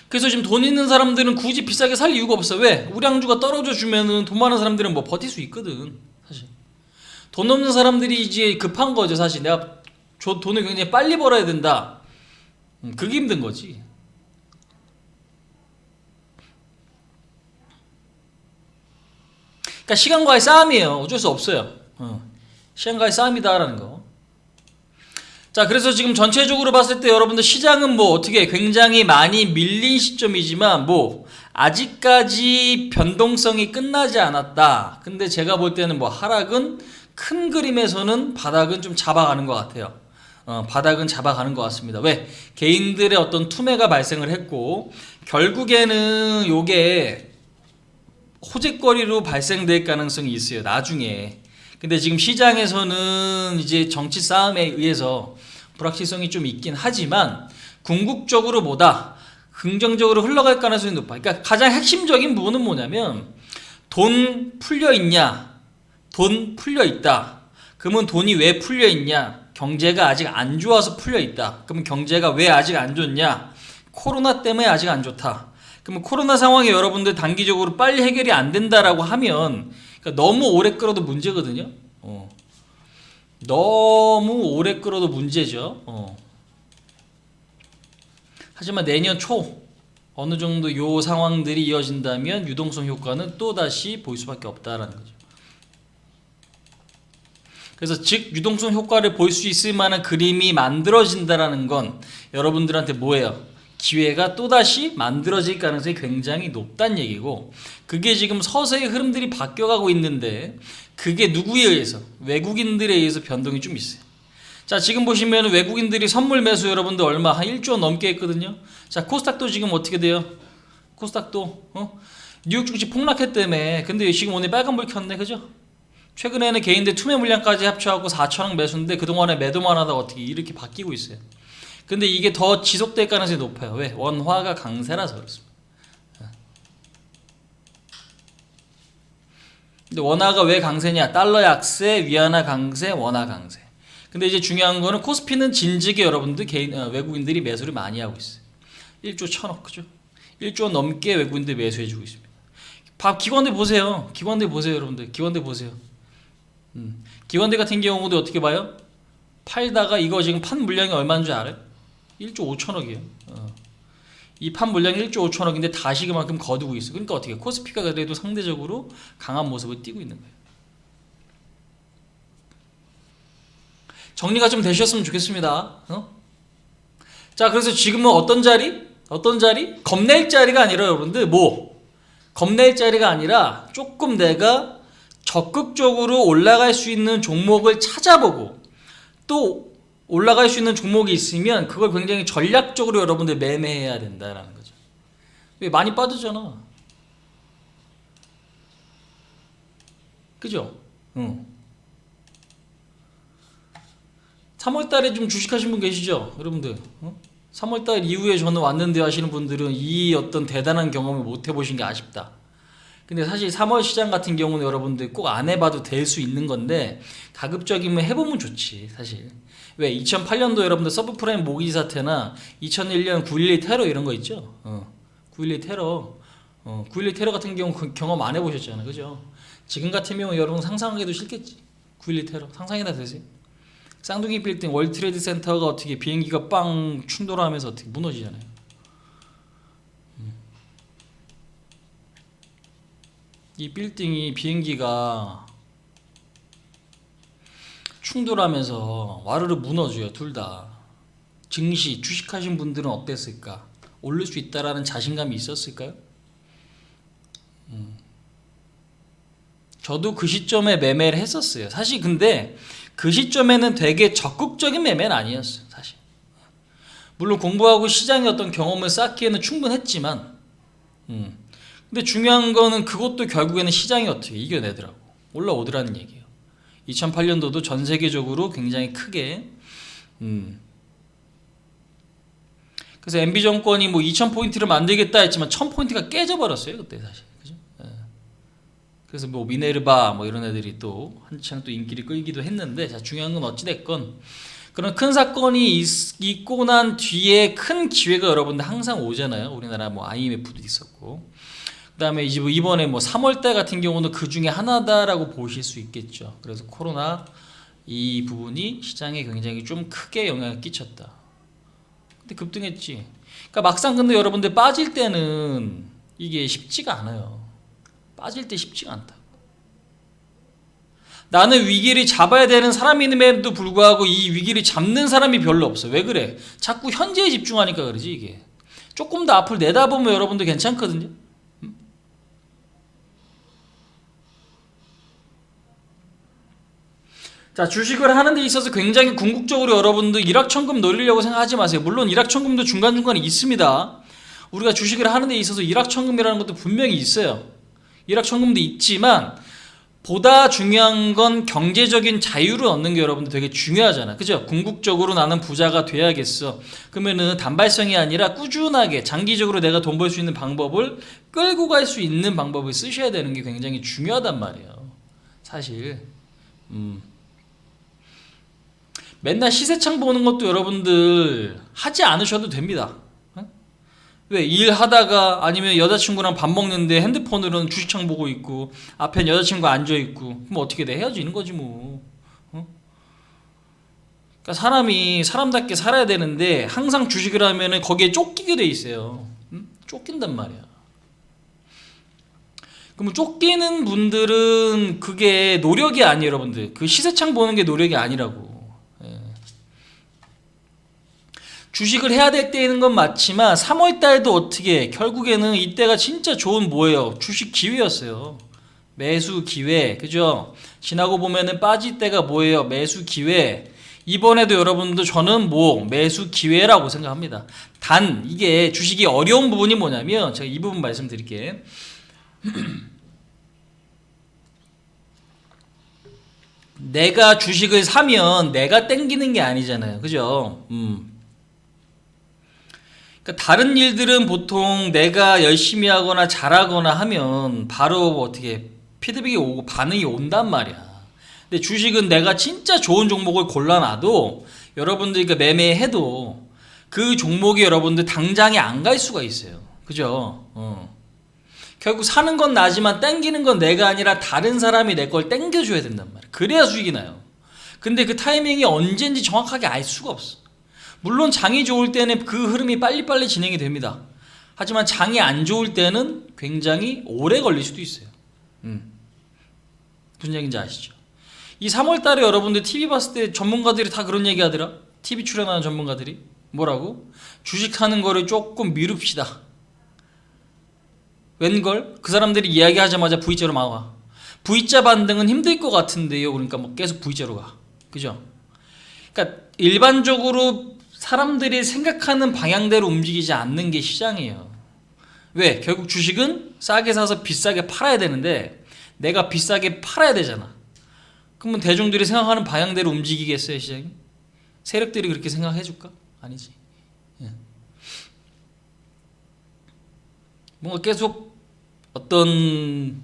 그래서 지금 돈 있는 사람들은 굳이 비싸게 살 이유가 없어. 왜? 우량주가 떨어져 주면은 돈 많은 사람들은 뭐 버틸 수 있거든. 사실 돈 없는 사람들이 이제 급한 거죠. 사실 내가 돈을 굉장히 빨리 벌어야 된다. 그게 힘든 거지. 그러니까 시간과의 싸움이에요. 어쩔 수 없어요. 시간과의 싸움이다라는 거. 자, 그래서 지금 전체적으로 봤을 때 여러분들 시장은 뭐 어떻게 굉장히 많이 밀린 시점이지만 뭐 아직까지 변동성이 끝나지 않았다. 근데 제가 볼 때는 뭐 하락은 큰 그림에서는 바닥은 좀 잡아가는 것 같아요. 바닥은 잡아가는 것 같습니다. 왜? 개인들의 어떤 투매가 발생을 했고 결국에는 요게 호재거리로 발생될 가능성이 있어요. 나중에. 근데 지금 시장에서는 이제 정치 싸움에 의해서 불확실성이 좀 있긴 하지만 궁극적으로 보다 긍정적으로 흘러갈 가능성이 높아. 그러니까 가장 핵심적인 부분은 뭐냐면 돈 풀려 있냐? 돈 풀려 있다. 그러면 돈이 왜 풀려 있냐? 경제가 아직 안 좋아서 풀려 있다. 그러면 경제가 왜 아직 안 좋냐? 코로나 때문에 아직 안 좋다. 그러면 코로나 상황이 여러분들 단기적으로 빨리 해결이 안 된다라고 하면 그러니까 너무 오래 끌어도 문제거든요. 너무 오래 끌어도 문제죠. 하지만 내년 초 어느 정도 요 상황들이 이어진다면 유동성 효과는 또 다시 보일 수밖에 없다라는 거죠. 그래서 즉 유동성 효과를 볼 수 있을 만한 그림이 만들어진다라는 건 여러분들한테 뭐예요? 기회가 또다시 만들어질 가능성이 굉장히 높다는 얘기고, 그게 지금 서서히 흐름들이 바뀌어가고 있는데 그게 누구에 의해서? 외국인들에 의해서 변동이 좀 있어요. 자, 지금 보시면 외국인들이 선물 매수 여러분들 얼마? 한 1조 넘게 했거든요. 자, 코스닥도 지금 어떻게 돼요? 코스닥도 뉴욕 증시 폭락했다며. 근데 지금 오늘 빨간불 켰네, 그죠? 최근에는 개인들 투매 물량까지 합쳐갖고 4천억 매수인데 그동안에 매도만 하다가 어떻게 이렇게 바뀌고 있어요. 근데 이게 더 지속될 가능성이 높아요. 왜? 원화가 강세라서 그렇습니다. 근데 원화가 왜 강세냐? 달러 약세, 위안화 강세, 원화 강세. 근데 이제 중요한 거는 코스피는 진즉에 여러분들 외국인들이 매수를 많이 하고 있어요. 1조 1천억, 그죠? 1조 넘게 외국인들 매수해주고 있습니다. 기관들 보세요. 기관들 보세요, 여러분들. 기관들 보세요. 기관들 같은 경우도 어떻게 봐요? 팔다가 이거 지금 판 물량이 얼마인 줄 알아요? 1조 5천억이에요. 이 판 물량이 1조 5천억인데 다시 그만큼 거두고 있어. 그러니까 어떻게 코스피가 그래도 상대적으로 강한 모습을 띄고 있는 거예요. 정리가 좀 되셨으면 좋겠습니다. 자, 그래서 지금은 어떤 자리? 어떤 자리? 겁낼 자리가 아니라 여러분들 겁낼 자리가 아니라 조금 내가 적극적으로 올라갈 수 있는 종목을 찾아보고 또 올라갈 수 있는 종목이 있으면 그걸 굉장히 전략적으로 여러분들 매매해야 된다라는 거죠. 왜? 많이 빠지잖아. 그죠? 3월달에 좀 주식하신 분 계시죠? 여러분들 3월달 이후에 저는 왔는데 하시는 분들은 이 어떤 대단한 경험을 못 해보신 게 아쉽다. 근데 사실 3월 시장 같은 경우는 여러분들 꼭 안 해봐도 될 수 있는 건데 가급적이면 해보면 좋지 사실. 왜 2008년도 여러분들 서브프라임 모기지 사태나 2001년 9.11 테러 이런 거 있죠. 9.11 테러 9.11 테러 같은 경우 경험 안 해보셨잖아요. 그죠? 지금 같으면 여러분 상상하기도 싫겠지. 9.11 테러 상상이나 되세요? 쌍둥이 빌딩 월트레이드 센터가 어떻게 비행기가 빵 충돌하면서 어떻게 무너지잖아요. 이 빌딩이 비행기가 충돌하면서 와르르 무너져요. 둘 다. 증시 주식하신 분들은 어땠을까? 오를 수 있다라는 자신감이 있었을까요? 저도 그 시점에 매매를 했었어요. 사실 근데 그 시점에는 되게 적극적인 매매는 아니었어요. 사실. 물론 공부하고 시장의 어떤 경험을 쌓기에는 충분했지만 근데 중요한 거는 그것도 결국에는 시장이 어떻게 이겨내더라고. 올라오더라는 얘기예요. 2008년도도 전 세계적으로 굉장히 크게 그래서 MB정권이 뭐 2000포인트를 만들겠다 했지만 1000포인트가 깨져버렸어요. 그때 사실. 그죠? 예. 그래서 뭐 미네르바 뭐 이런 애들이 또 한창 또 인기를 끌기도 했는데 자, 중요한 건 어찌됐건 그런 큰 사건이 있고 난 뒤에 큰 기회가 여러분들 항상 오잖아요. 우리나라 뭐 IMF도 있었고 그다음에 이제 이번에 뭐 3월달 같은 경우는 그 중에 하나다라고 보실 수 있겠죠. 그래서 코로나 이 부분이 시장에 굉장히 좀 크게 영향을 끼쳤다. 근데 급등했지. 그러니까 막상 근데 여러분들 빠질 때는 이게 쉽지가 않아요. 빠질 때 쉽지가 않다. 나는 위기를 잡아야 되는 사람임에도 불구하고 이 위기를 잡는 사람이 별로 없어. 왜 그래? 자꾸 현재에 집중하니까 그러지 이게. 조금 더 앞을 내다보면 여러분들 괜찮거든요. 자, 주식을 하는 데 있어서 굉장히 궁극적으로 여러분들 일확천금 노리려고 생각하지 마세요. 물론 일확천금도 중간중간에 있습니다. 우리가 주식을 하는 데 있어서 일확천금이라는 것도 분명히 있어요. 일확천금도 있지만 보다 중요한 건 경제적인 자유를 얻는 게 여러분들 되게 중요하잖아. 그죠? 궁극적으로 나는 부자가 돼야겠어. 그러면은 단발성이 아니라 꾸준하게 장기적으로 내가 돈 벌 수 있는 방법을 끌고 갈 수 있는 방법을 쓰셔야 되는 게 굉장히 중요하단 말이에요. 사실. 맨날 시세창 보는 것도 여러분들 하지 않으셔도 됩니다. 왜? 일하다가 아니면 여자친구랑 밥 먹는데 핸드폰으로는 주식창 보고 있고 앞엔 여자친구 앉아있고 그럼 어떻게 돼? 헤어지는 거지 뭐. 그러니까 사람이 사람답게 살아야 되는데 항상 주식을 하면은 거기에 쫓기게 돼 있어요. 쫓긴단 말이야. 그럼 쫓기는 분들은 그게 노력이 아니에요. 여러분들 그 시세창 보는 게 노력이 아니라고. 주식을 해야 될 때인 건 맞지만 3월달도 어떻게 결국에는 이때가 진짜 좋은 뭐예요? 주식 기회였어요. 매수 기회. 그죠? 지나고 보면은 빠질 때가 뭐예요? 매수 기회. 이번에도 여러분들 저는 뭐 매수 기회라고 생각합니다. 단 이게 주식이 어려운 부분이 뭐냐면 제가 이 부분 말씀드릴게요. 내가 주식을 사면 내가 땡기는 게 아니잖아요. 그죠? 그러니까 다른 일들은 보통 내가 열심히 하거나 잘하거나 하면 바로 어떻게 피드백이 오고 반응이 온단 말이야. 근데 주식은 내가 진짜 좋은 종목을 골라놔도 여러분들이 매매해도 그 종목이 여러분들 당장에 안 갈 수가 있어요. 그죠? 결국 사는 건 나지만 땡기는 건 내가 아니라 다른 사람이 내 걸 땡겨줘야 된단 말이야. 그래야 수익이 나요. 근데 그 타이밍이 언제인지 정확하게 알 수가 없어. 물론 장이 좋을 때는 그 흐름이 빨리빨리 진행이 됩니다. 하지만 장이 안 좋을 때는 굉장히 오래 걸릴 수도 있어요. 무슨 얘기인지 아시죠? 이 3월달에 여러분들 TV 봤을 때 전문가들이 다 그런 얘기 하더라. TV 출연하는 전문가들이 뭐라고? 주식하는 거를 조금 미룹시다. 웬걸? 그 사람들이 이야기하자마자 V자로 나와. V자 반등은 힘들 것 같은데요. 그러니까 뭐 계속 V자로 가. 그죠? 그러니까 일반적으로 사람들이 생각하는 방향대로 움직이지 않는 게 시장이에요. 왜? 결국 주식은 싸게 사서 비싸게 팔아야 되는데 내가 비싸게 팔아야 되잖아. 그러면 대중들이 생각하는 방향대로 움직이겠어요, 시장이? 세력들이 그렇게 생각해 줄까? 아니지. 예. 뭔가 계속 어떤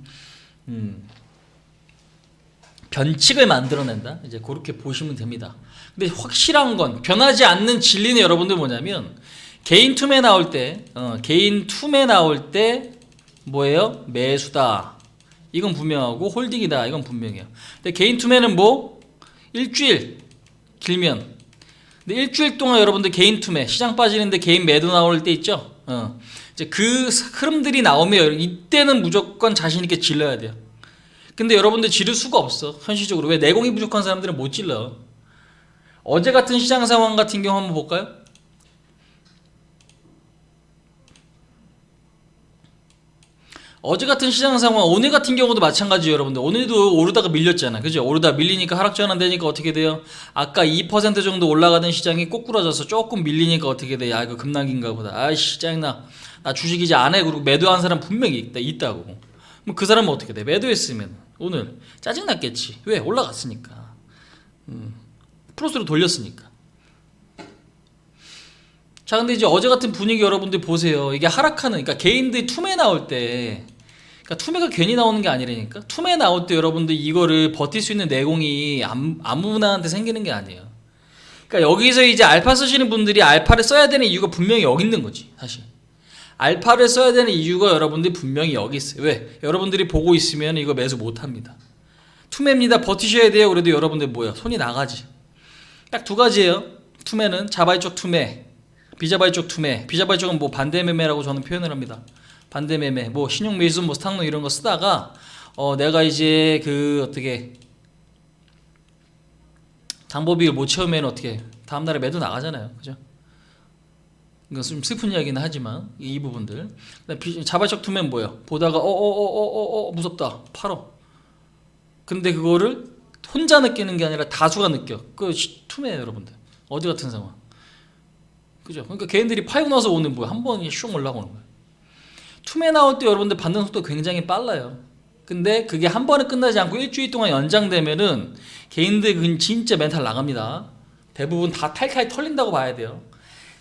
변칙을 만들어낸다. 이제 그렇게 보시면 됩니다. 근데 확실한 건 변하지 않는 진리는 여러분들 뭐냐면 개인 투매 나올 때, 개인 투매 나올 때 뭐예요? 매수다. 이건 분명하고 홀딩이다. 이건 분명해요. 근데 개인 투매는 뭐? 일주일 길면. 근데 일주일 동안 여러분들 개인 투매, 시장 빠지는데 개인 매도 나올 때 있죠? 이제 그 흐름들이 나오면 이때는 무조건 자신 있게 질러야 돼요. 근데 여러분들 지를 수가 없어. 현실적으로. 왜? 내공이 부족한 사람들은 못 질러. 어제 같은 시장 상황 같은 경우 한번 볼까요? 어제 같은 시장 상황, 오늘 같은 경우도 마찬가지예요, 여러분들. 오늘도 오르다가 밀렸잖아. 그죠? 오르다 밀리니까 하락 전환되니까 어떻게 돼요? 아까 2% 정도 올라가던 시장이 꼬꾸라져서 조금 밀리니까 어떻게 돼? 야, 이거 급락인가 보다. 아이씨, 짜증나. 나 주식 이제 안 해. 그리고 매도한 사람 분명히 있다고. 그럼 그 사람은 어떻게 돼? 매도했으면 오늘 짜증났겠지. 왜? 올라갔으니까. 플러스로 돌렸으니까. 자, 근데 이제 어제 같은 분위기 여러분들 보세요. 이게 하락하는, 그러니까 개인들 투매 나올 때, 그러니까 투매가 괜히 나오는 게 아니라니까. 투매 나올 때 여러분들 이거를 버틸 수 있는 내공이 아무나한테 생기는 게 아니에요. 그러니까 여기서 이제 알파 쓰시는 분들이 알파를 써야 되는 이유가 분명히 여기 있는 거지, 사실. 알파를 써야 되는 이유가 여러분들이 분명히 여기 있어요. 왜? 여러분들이 보고 있으면 이거 매수 못 합니다. 투매입니다. 버티셔야 돼요. 그래도 여러분들 뭐야? 손이 나가지. 딱 두 가지예요. 투매는 자발적 투매, 비자발적 투매. 비자발적은 뭐 반대매매라고 저는 표현을 합니다. 반대매매, 뭐 신용매수, 뭐 스탁론 이런 거 쓰다가 내가 이제 그 어떻게 담보비를 못 채우면 어떻게 다음날에 매도 나가잖아요. 그죠? 이건 좀 슬픈 이야기는 하지만 이 부분들. 자발적 투매는 뭐예요? 보다가 무섭다. 팔어. 근데 그거를 혼자 느끼는 게 아니라 다수가 느껴. 그 투매예요, 여러분들. 어제 같은 상황. 그죠? 그러니까 개인들이 팔고 나서 오는 뭐야? 한 번에 슝 올라오는 거예요. 투매 나올 때 여러분들 받는 속도 굉장히 빨라요. 근데 그게 한 번에 끝나지 않고 일주일 동안 연장되면은 개인들 진짜 멘탈 나갑니다. 대부분 다 탈탈 털린다고 봐야 돼요.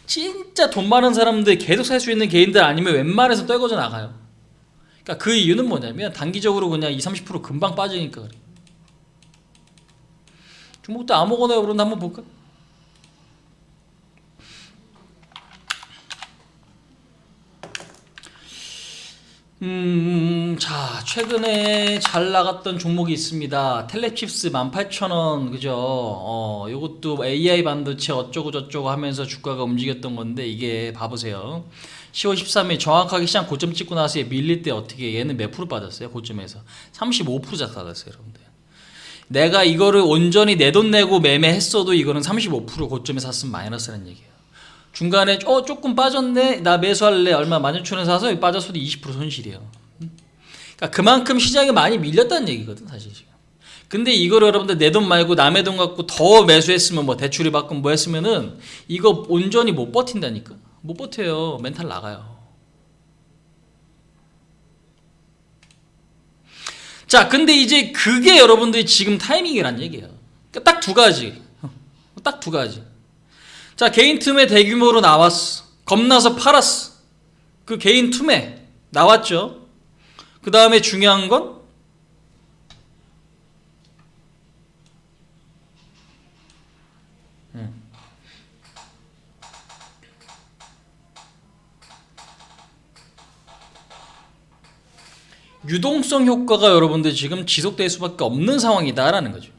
진짜 돈 많은 사람들, 계속 살 수 있는 개인들 아니면 웬만해서 떨궈져 나가요. 그러니까 그 이유는 뭐냐면 단기적으로 그냥 20-30% 금방 빠지니까 그래. 중국도 아무거나 여러분 한번 볼까? 자, 최근에 잘 나갔던 종목이 있습니다. 텔레칩스 18,000원, 그죠? 요것도 AI 반도체 어쩌고 저쩌고 하면서 주가가 움직였던 건데, 이게 봐보세요. 10월 13일 정확하게 시장 고점 찍고 나서 밀릴 때 어떻게 얘는 몇 프로 빠졌어요? 고점에서 35% 빠졌어요, 여러분들. 내가 이거를 온전히 내 돈 내고 매매했어도 이거는 35% 고점에 샀으면 마이너스라는 얘기예요. 중간에 조금 빠졌네, 나 매수할래, 얼마 16,000원 사서 빠졌어도 20% 손실이에요. 그러니까 그만큼 시장이 많이 밀렸다는 얘기거든, 사실 지금. 근데 이거를 여러분들 내 돈 말고 남의 돈 갖고 더 매수했으면, 뭐 대출이 받고 뭐 했으면은 이거 온전히 못 버틴다니까. 못 버텨요. 멘탈 나가요. 자, 근데 이제 그게 여러분들이 지금 타이밍이란 얘기예요. 그러니까 딱 두 가지. 딱 두 가지. 자, 개인 투매 대규모로 나왔어. 겁나서 팔았어. 그 개인 투매 나왔죠. 그 다음에 중요한 건 유동성 효과가 여러분들 지금 지속될 수밖에 없는 상황이다라는 거죠.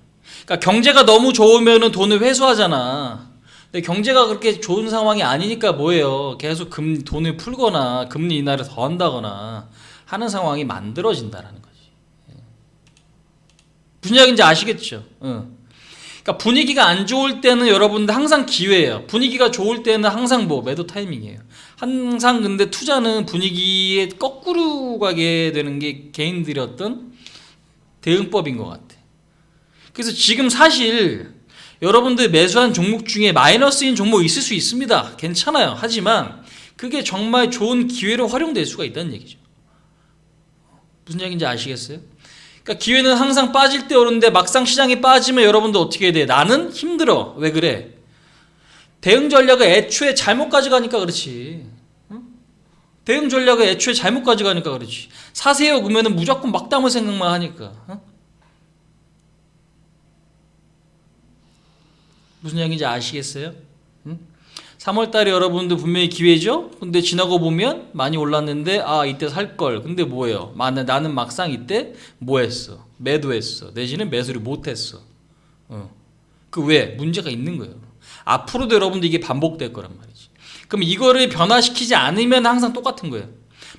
그러니까 경제가 너무 좋으면은 돈을 회수하잖아. 근데 경제가 그렇게 좋은 상황이 아니니까 뭐예요? 계속 돈을 풀거나 금리 인하를 더 한다거나 하는 상황이 만들어진다라는 거지. 무슨 이야기인지 아시겠죠? 그러니까 분위기가 안 좋을 때는 여러분들 항상 기회예요. 분위기가 좋을 때는 항상 뭐 매도 타이밍이에요. 항상 근데 투자는 분위기에 거꾸로 가게 되는 게 개인들의 어떤 대응법인 것 같아. 그래서 지금 사실 여러분들 매수한 종목 중에 마이너스인 종목 있을 수 있습니다. 괜찮아요. 하지만 그게 정말 좋은 기회로 활용될 수가 있다는 얘기죠. 무슨 얘기인지 아시겠어요? 그러니까 기회는 항상 빠질 때 오는데 막상 시장이 빠지면 여러분들 어떻게 해야 돼? 나는 힘들어. 왜 그래? 대응 전략을 애초에 잘못 가져가니까 그렇지. 응? 대응 전략을 애초에 잘못 가져가니까 그렇지. 사세요 그러면은 무조건 막 담을 생각만 하니까. 응? 무슨 얘기인지 아시겠어요? 응? 3월달에 여러분들 분명히 기회죠? 근데 지나고 보면 많이 올랐는데 이때 살걸. 근데 뭐예요? 나는 막상 이때 뭐 했어? 매도했어. 내지는 매수를 못했어. 그 왜? 문제가 있는 거예요. 앞으로도 여러분들 이게 반복될 거란 말이지. 그럼 이거를 변화시키지 않으면 항상 똑같은 거예요.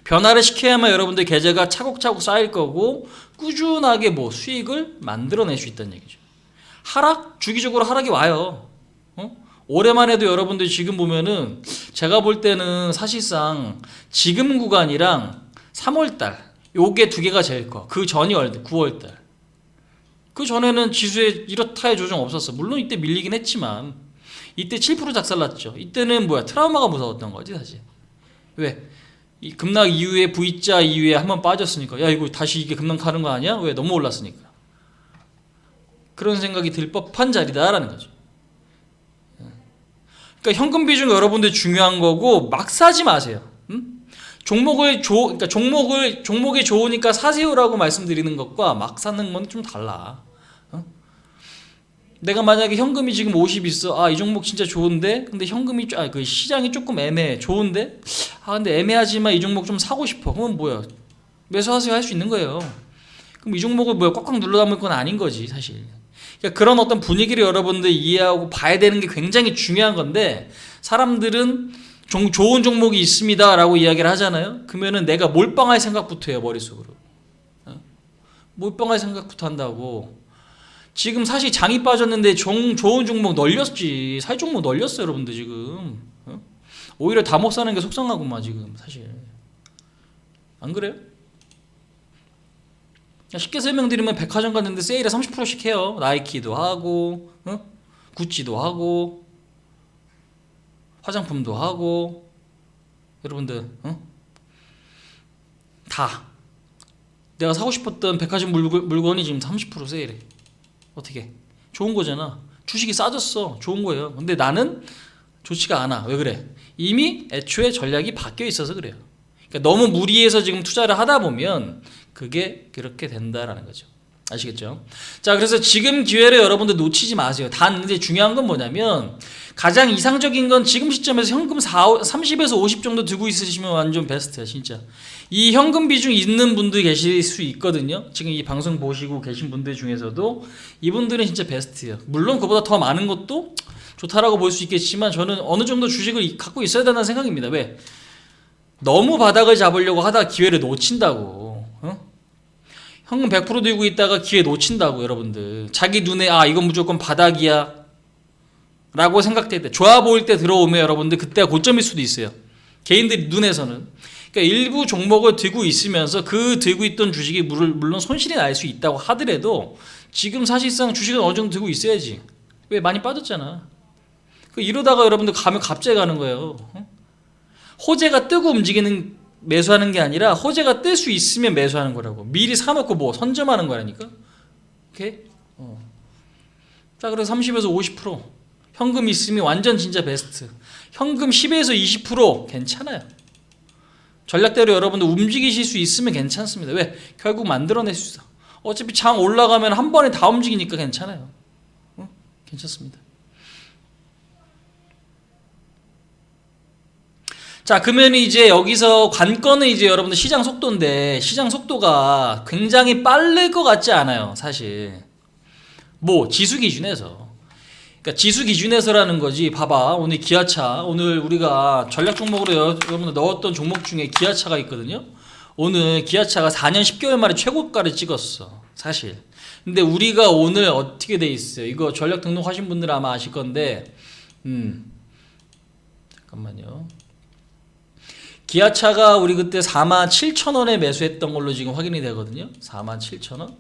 변화를 시켜야만 여러분들 계좌가 차곡차곡 쌓일 거고 꾸준하게 수익을 만들어낼 수 있다는 얘기죠. 주기적으로 하락이 와요. 올해만 해도 여러분들 지금 보면은 제가 볼 때는 사실상 지금 구간이랑 3월달 요게 두 개가 제일 커. 그 전이 9월달. 그 전에는 지수에 이렇다의 조정 없었어. 물론 이때 밀리긴 했지만 이때 7% 작살났죠. 이때는 트라우마가 무서웠던 거지 사실. 왜? 이 급락 이후에 V자 이후에 한번 빠졌으니까 야 이거 다시 이게 급락하는 거 아니야? 왜? 너무 올랐으니까. 그런 생각이 들 법한 자리다라는 거죠. 그러니까 현금 비중 여러분들 중요한 거고 막 사지 마세요. 그러니까 종목이 좋으니까 사세요라고 말씀드리는 것과 막 사는 건 좀 달라. 내가 만약에 현금이 지금 50 있어. 이 종목 진짜 좋은데. 근데 현금이 그 시장이 조금 애매해. 좋은데. 근데 애매하지만 이 종목 좀 사고 싶어. 그러면 뭐야? 매수하세요 할 수 있는 거예요. 그럼 이 종목을 꽉꽉 눌러 담을 건 아닌 거지 사실. 그러니까 그런 어떤 분위기를 여러분들 이해하고 봐야 되는 게 굉장히 중요한 건데 사람들은 좋은 종목이 있습니다 라고 이야기를 하잖아요. 그러면은 내가 몰빵할 생각부터 해요 머릿속으로. 몰빵할 생각부터 한다고. 지금 사실 장이 빠졌는데 좋은 종목 널렸지. 살 종목 널렸어요 여러분들 지금. 오히려 다 못 사는 게 속상하구만 지금 사실. 안 그래요? 쉽게 설명드리면 백화점 갔는데 세일에 30%씩 해요. 나이키도 하고 구찌도 하고 화장품도 하고 여러분들 다 내가 사고 싶었던 백화점 물건이 지금 30% 세일해. 어떻게? 좋은 거잖아. 주식이 싸졌어. 좋은 거예요. 근데 나는 좋지가 않아. 왜 그래? 이미 애초에 전략이 바뀌어 있어서 그래요. 그러니까 너무 무리해서 지금 투자를 하다 보면 그게 그렇게 된다라는 거죠. 아시겠죠? 자, 그래서 지금 기회를 여러분들 놓치지 마세요. 단 이제 중요한 건 뭐냐면 가장 이상적인 건 지금 시점에서 현금 30에서 50 정도 들고 있으시면 완전 베스트야 진짜. 이 현금 비중 있는 분들 계실 수 있거든요. 지금 이 방송 보시고 계신 분들 중에서도 이분들은 진짜 베스트예요. 물론 그보다 더 많은 것도 좋다라고 볼 수 있겠지만 저는 어느 정도 주식을 갖고 있어야 된다는 생각입니다. 왜? 너무 바닥을 잡으려고 하다가 기회를 놓친다고. 현금 100% 들고 있다가 기회 놓친다고 여러분들. 자기 눈에 이건 무조건 바닥이야 라고 생각될 때, 좋아 보일 때 들어오면 여러분들 그때가 고점일 수도 있어요. 개인들 눈에서는. 그러니까 일부 종목을 들고 있으면서 그 들고 있던 주식이 물론 손실이 날 수 있다고 하더라도 지금 사실상 주식은 어느 정도 들고 있어야지. 왜? 많이 빠졌잖아. 이러다가 여러분들 가면 갑자기 가는 거예요. 호재가 뜨고 움직이는 매수하는 게 아니라 호재가 뜰 수 있으면 매수하는 거라고. 미리 사놓고 선점하는 거라니까. 오케이? 자, 그래서 30에서 50% 현금 있으면 완전 진짜 베스트. 현금 10에서 20% 괜찮아요. 전략대로 여러분들 움직이실 수 있으면 괜찮습니다. 왜? 결국 만들어낼 수 있어. 어차피 장 올라가면 한 번에 다 움직이니까 괜찮아요. 괜찮습니다. 자, 그러면 이제 여기서 관건은 이제 여러분들 시장 속도인데 시장 속도가 굉장히 빠를 것 같지 않아요, 사실. 지수 기준에서. 그러니까 지수 기준에서라는 거지. 봐봐, 오늘 기아차, 오늘 우리가 전략 종목으로 여러분들 넣었던 종목 중에 기아차가 있거든요. 오늘 기아차가 4년 10개월 만에 최고가를 찍었어, 사실. 근데 우리가 오늘 어떻게 돼 있어요? 이거 전략 등록하신 분들 아마 아실 건데, 잠깐만요. 기아차가 우리 그때 47,000원에 매수했던 걸로 지금 확인이 되거든요. 47,000원.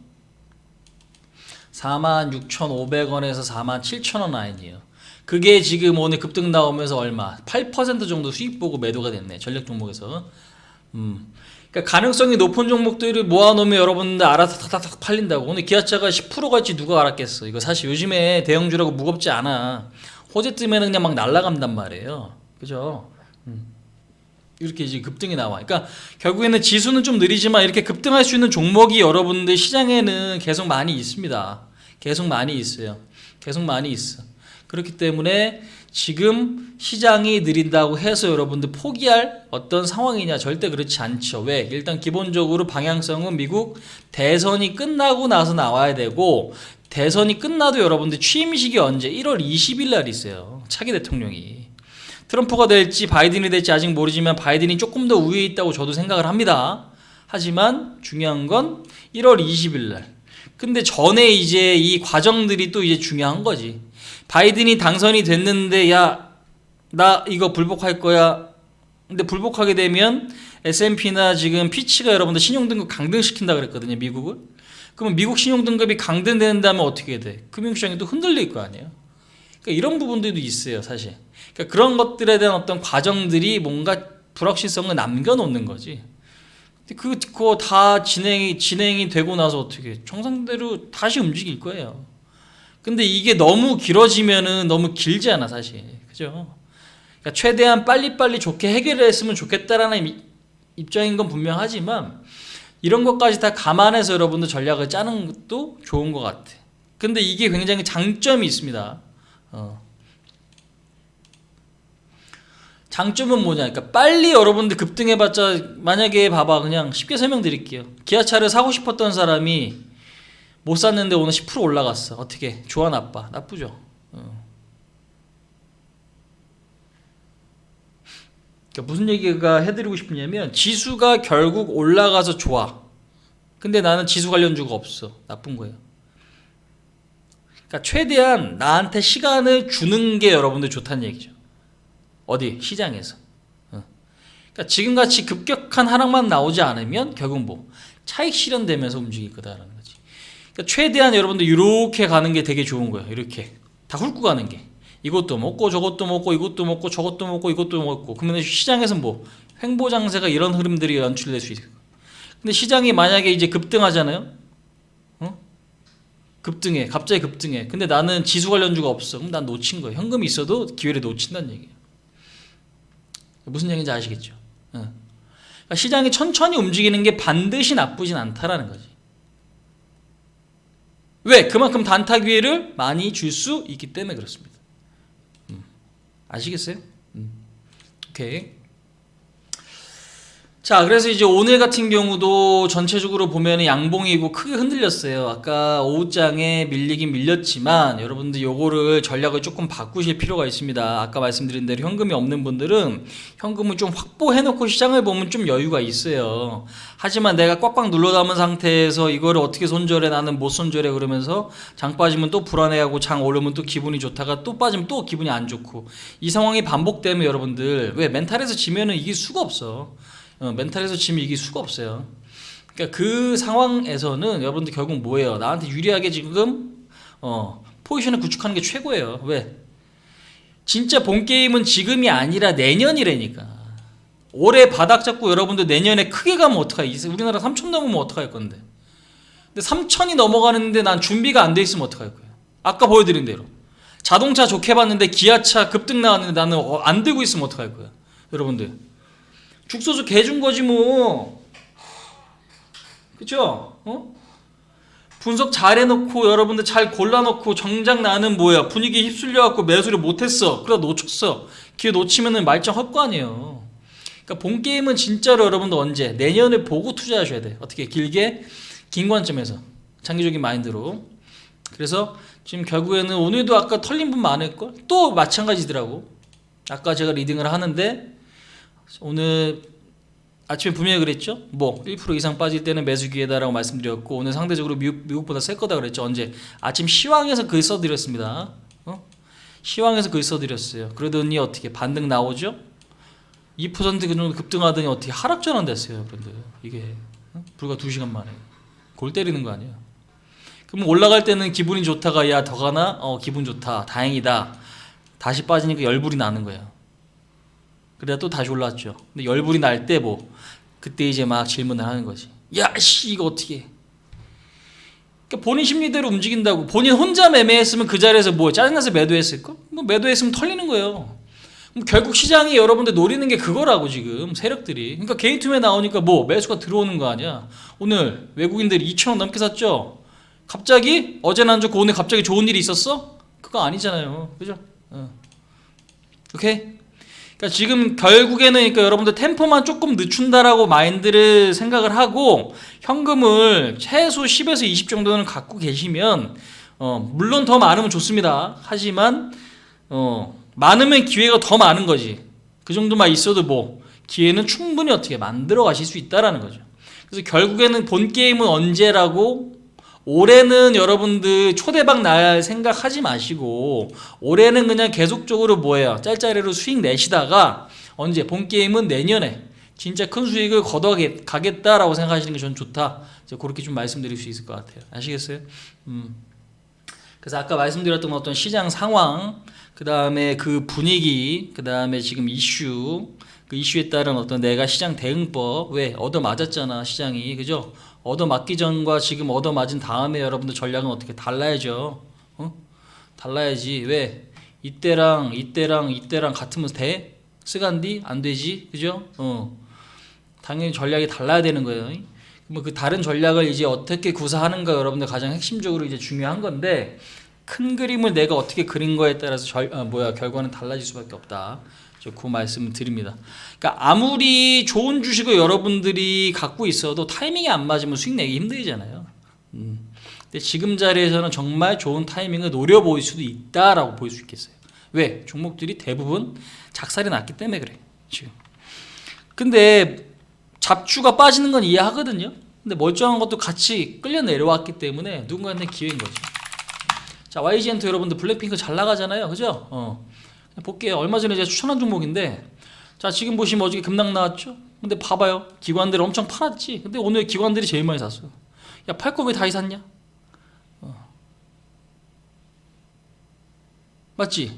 46,500원에서 47,000원 라인이에요. 그게 지금 오늘 급등 나오면서 얼마? 8% 정도 수익 보고 매도가 됐네. 전략 종목에서. 그러니까 가능성이 높은 종목들을 모아놓으면 여러분들 알아서 탁탁탁 팔린다고. 오늘 기아차가 10% 갈지 누가 알았겠어. 이거 사실 요즘에 대형주라고 무겁지 않아. 호재 뜨면은 그냥 막 날아간단 말이에요. 그죠? 이렇게 이제 급등이 나와. 그러니까 결국에는 지수는 좀 느리지만 이렇게 급등할 수 있는 종목이 여러분들 시장에는 계속 많이 있습니다. 계속 많이 있어요. 계속 많이 있어. 그렇기 때문에 지금 시장이 느린다고 해서 여러분들 포기할 어떤 상황이냐? 절대 그렇지 않죠. 왜? 일단 기본적으로 방향성은 미국 대선이 끝나고 나서 나와야 되고, 대선이 끝나도 여러분들 취임식이 언제? 1월 20일 날 있어요. 차기 대통령이. 트럼프가 될지 바이든이 될지 아직 모르지만 바이든이 조금 더 우위에 있다고 저도 생각을 합니다. 하지만 중요한 건 1월 20일 날. 근데 전에 이제 이 과정들이 또 이제 중요한 거지. 바이든이 당선이 됐는데 야, 나 이거 불복할 거야. 근데 불복하게 되면 S&P나 지금 피치가 여러분들 신용등급 강등시킨다 그랬거든요, 미국을. 그러면 미국 신용등급이 강등된다면 어떻게 돼? 금융시장이 또 흔들릴 거 아니에요. 그러니까 이런 부분들도 있어요, 사실. 그러니까 그런 것들에 대한 어떤 과정들이 뭔가 불확실성을 남겨놓는 거지. 그거 다 진행이 되고 나서 어떻게 정상대로 다시 움직일 거예요. 근데 이게 너무 길어지면은 너무 길지 않아, 사실. 그죠? 그러니까 최대한 빨리빨리 좋게 해결했으면 좋겠다라는 입장인 건 분명하지만 이런 것까지 다 감안해서 여러분들 전략을 짜는 것도 좋은 것 같아. 근데 이게 굉장히 장점이 있습니다. 장점은 뭐냐? 그러니까 빨리 여러분들 급등해봤자 만약에 봐봐, 그냥 쉽게 설명드릴게요. 기아차를 사고 싶었던 사람이 못 샀는데 오늘 10% 올라갔어. 어떻게? 좋아, 나빠? 나쁘죠. 그러니까 무슨 얘기가 해드리고 싶냐면 지수가 결국 올라가서 좋아. 근데 나는 지수 관련주가 없어. 나쁜 거예요. 그러니까 최대한 나한테 시간을 주는 게 여러분들 좋다는 얘기죠. 어디? 시장에서. 그러니까 지금같이 급격한 하락만 나오지 않으면 결국 뭐 차익 실현되면서 움직일 거다라는 거지. 그러니까 최대한 여러분들 이렇게 가는 게 되게 좋은 거예요. 이렇게 다 훑고 가는 게. 이것도 먹고 저것도 먹고 이것도 먹고 저것도 먹고 이것도 먹고. 그러면 시장에서 뭐 횡보장세가 이런 흐름들이 연출될 수 있어요. 근데 시장이 만약에 이제 급등하잖아요. 급등해. 갑자기 급등해. 근데 나는 지수 관련주가 없어. 그럼 난 놓친 거예요. 현금이 있어도 기회를 놓친다는 얘기예요. 무슨 얘기인지 아시겠죠? 그러니까 시장이 천천히 움직이는 게 반드시 나쁘진 않다라는 거지. 왜? 그만큼 단타 기회를 많이 줄 수 있기 때문에 그렇습니다. 아시겠어요? 오케이. 자, 그래서 이제 오늘 같은 경우도 전체적으로 보면 양봉이고 크게 흔들렸어요. 아까 오후장에 밀리긴 밀렸지만 여러분들 요거를 전략을 조금 바꾸실 필요가 있습니다. 아까 말씀드린 대로 현금이 없는 분들은 현금을 좀 확보해놓고 시장을 보면 좀 여유가 있어요. 하지만 내가 꽉꽉 눌러 담은 상태에서 이거를 어떻게 손절해, 나는 못 손절해 그러면서 장 빠지면 또 불안해하고 장 오르면 또 기분이 좋다가 또 빠지면 또 기분이 안 좋고 이 상황이 반복되면 여러분들 왜 멘탈에서 지면은 이길 수가 없어. 멘탈에서 지면 이길 수가 없어요. 그러니까 그 상황에서는 여러분들 결국 뭐예요? 나한테 유리하게 지금 포지션을 구축하는 게 최고예요. 왜? 진짜 본 게임은 지금이 아니라 내년이라니까. 올해 바닥 잡고 여러분들 내년에 크게 가면 어떡해? 우리나라 3천 넘으면 어떡할 건데? 근데 3천이 넘어가는데 난 준비가 안 돼 있으면 어떡할 거예요? 아까 보여드린 대로 자동차 좋게 봤는데 기아차 급등 나왔는데 나는 안 들고 있으면 어떡할 거야? 여러분들 죽소서 개준 거지 뭐. 그쵸? 분석 잘 해놓고 여러분들 잘 골라놓고 정작 나는 뭐야 분위기에 휩쓸려갖고 매수를 못했어. 그러다 놓쳤어. 기회 놓치면은 말짱 헛거 아니에요. 그러니까 본 게임은 진짜로 여러분들 언제? 내년을 보고 투자하셔야 돼. 어떻게? 길게 긴 관점에서 장기적인 마인드로. 그래서 지금 결국에는 오늘도 아까 털린 분 많을걸? 또 마찬가지더라고. 아까 제가 리딩을 하는데 오늘 아침에 분명히 그랬죠? 뭐 1% 이상 빠질 때는 매수 기회다라고 말씀드렸고 오늘 상대적으로 미국보다 셀 거다 그랬죠. 언제? 아침 시황에서 글 써드렸습니다. 시황에서 글 써드렸어요. 그러더니 어떻게 반등 나오죠? 2% 그 정도 급등하더니 어떻게 하락 전환 됐어요. 그런데 이게 불과 2시간 만에 골 때리는 거 아니에요? 그럼 올라갈 때는 기분이 좋다가 야 더 가나? 기분 좋다. 다행이다. 다시 빠지니까 열불이 나는 거예요. 그래야 또 다시 올라왔죠. 근데 열불이 날 때 뭐 그때 이제 막 질문을 하는 거지. 야 씨 이거 어떻게 그러니까 본인 심리대로 움직인다고. 본인 혼자 매매했으면 그 자리에서 뭐 짜증나서 매도했을까? 뭐 매도했으면 털리는 거예요. 결국 시장이 여러분들 노리는 게 그거라고 지금 세력들이. 그러니까 개인 투매 나오니까 뭐 매수가 들어오는 거 아니야. 오늘 외국인들이 2,000원 넘게 샀죠. 갑자기 어제는 안 좋고 오늘 갑자기 좋은 일이 있었어? 그거 아니잖아요. 그죠? 오케이? 그러니까 지금 결국에는 그러니까 여러분들 템포만 조금 늦춘다라고 마인드를 생각을 하고 현금을 최소 10에서 20 정도는 갖고 계시면 물론 더 많으면 좋습니다. 하지만 많으면 기회가 더 많은 거지. 그 정도만 있어도 뭐 기회는 충분히 어떻게 만들어 가실 수 있다라는 거죠. 그래서 결국에는 본 게임은 언제라고 올해는 여러분들 초대박 날 생각하지 마시고 올해는 그냥 계속적으로 뭐예요? 짤짤이로 수익 내시다가 언제 본 게임은 내년에 진짜 큰 수익을 걷어가겠다라고 생각하시는 게 저는 좋다. 그렇게 좀 말씀드릴 수 있을 것 같아요. 아시겠어요? 그래서 아까 말씀드렸던 어떤 시장 상황, 그 다음에 그 분위기, 그 다음에 지금 이슈, 그 이슈에 따른 어떤 내가 시장 대응법, 왜 얻어맞았잖아 시장이, 그죠? 얻어맞기 전과 지금 얻어맞은 다음에 여러분들 전략은 어떻게 달라야죠? 달라야지. 왜? 이때랑 같으면 돼? 쓰간디? 안 되지? 그죠? 당연히 전략이 달라야 되는 거예요. 뭐 그 다른 전략을 이제 어떻게 구사하는가 여러분들 가장 핵심적으로 이제 중요한 건데 큰 그림을 내가 어떻게 그린 거에 따라서 결과는 달라질 수밖에 없다. 그 말씀을 드립니다. 그러니까 아무리 좋은 주식을 여러분들이 갖고 있어도 타이밍이 안 맞으면 수익 내기 힘들잖아요. 근데 지금 자리에서는 정말 좋은 타이밍을 노려볼 수도 있다라고 볼 수 있겠어요. 왜? 종목들이 대부분 작살이 났기 때문에 그래 지금. 근데 잡주가 빠지는 건 이해하거든요. 근데 멀쩡한 것도 같이 끌려 내려왔기 때문에 누군가한테 기회인 거죠. 자, YG엔터 여러분들 블랙핑크 잘 나가잖아요, 그죠? 볼게요. 얼마 전에 제가 추천한 종목인데, 자 지금 보시면 어저께 급락 나왔죠? 근데 봐봐요, 기관들이 엄청 팔았지. 근데 오늘 기관들이 제일 많이 샀어. 야, 팔 거 왜 다 샀냐? 맞지?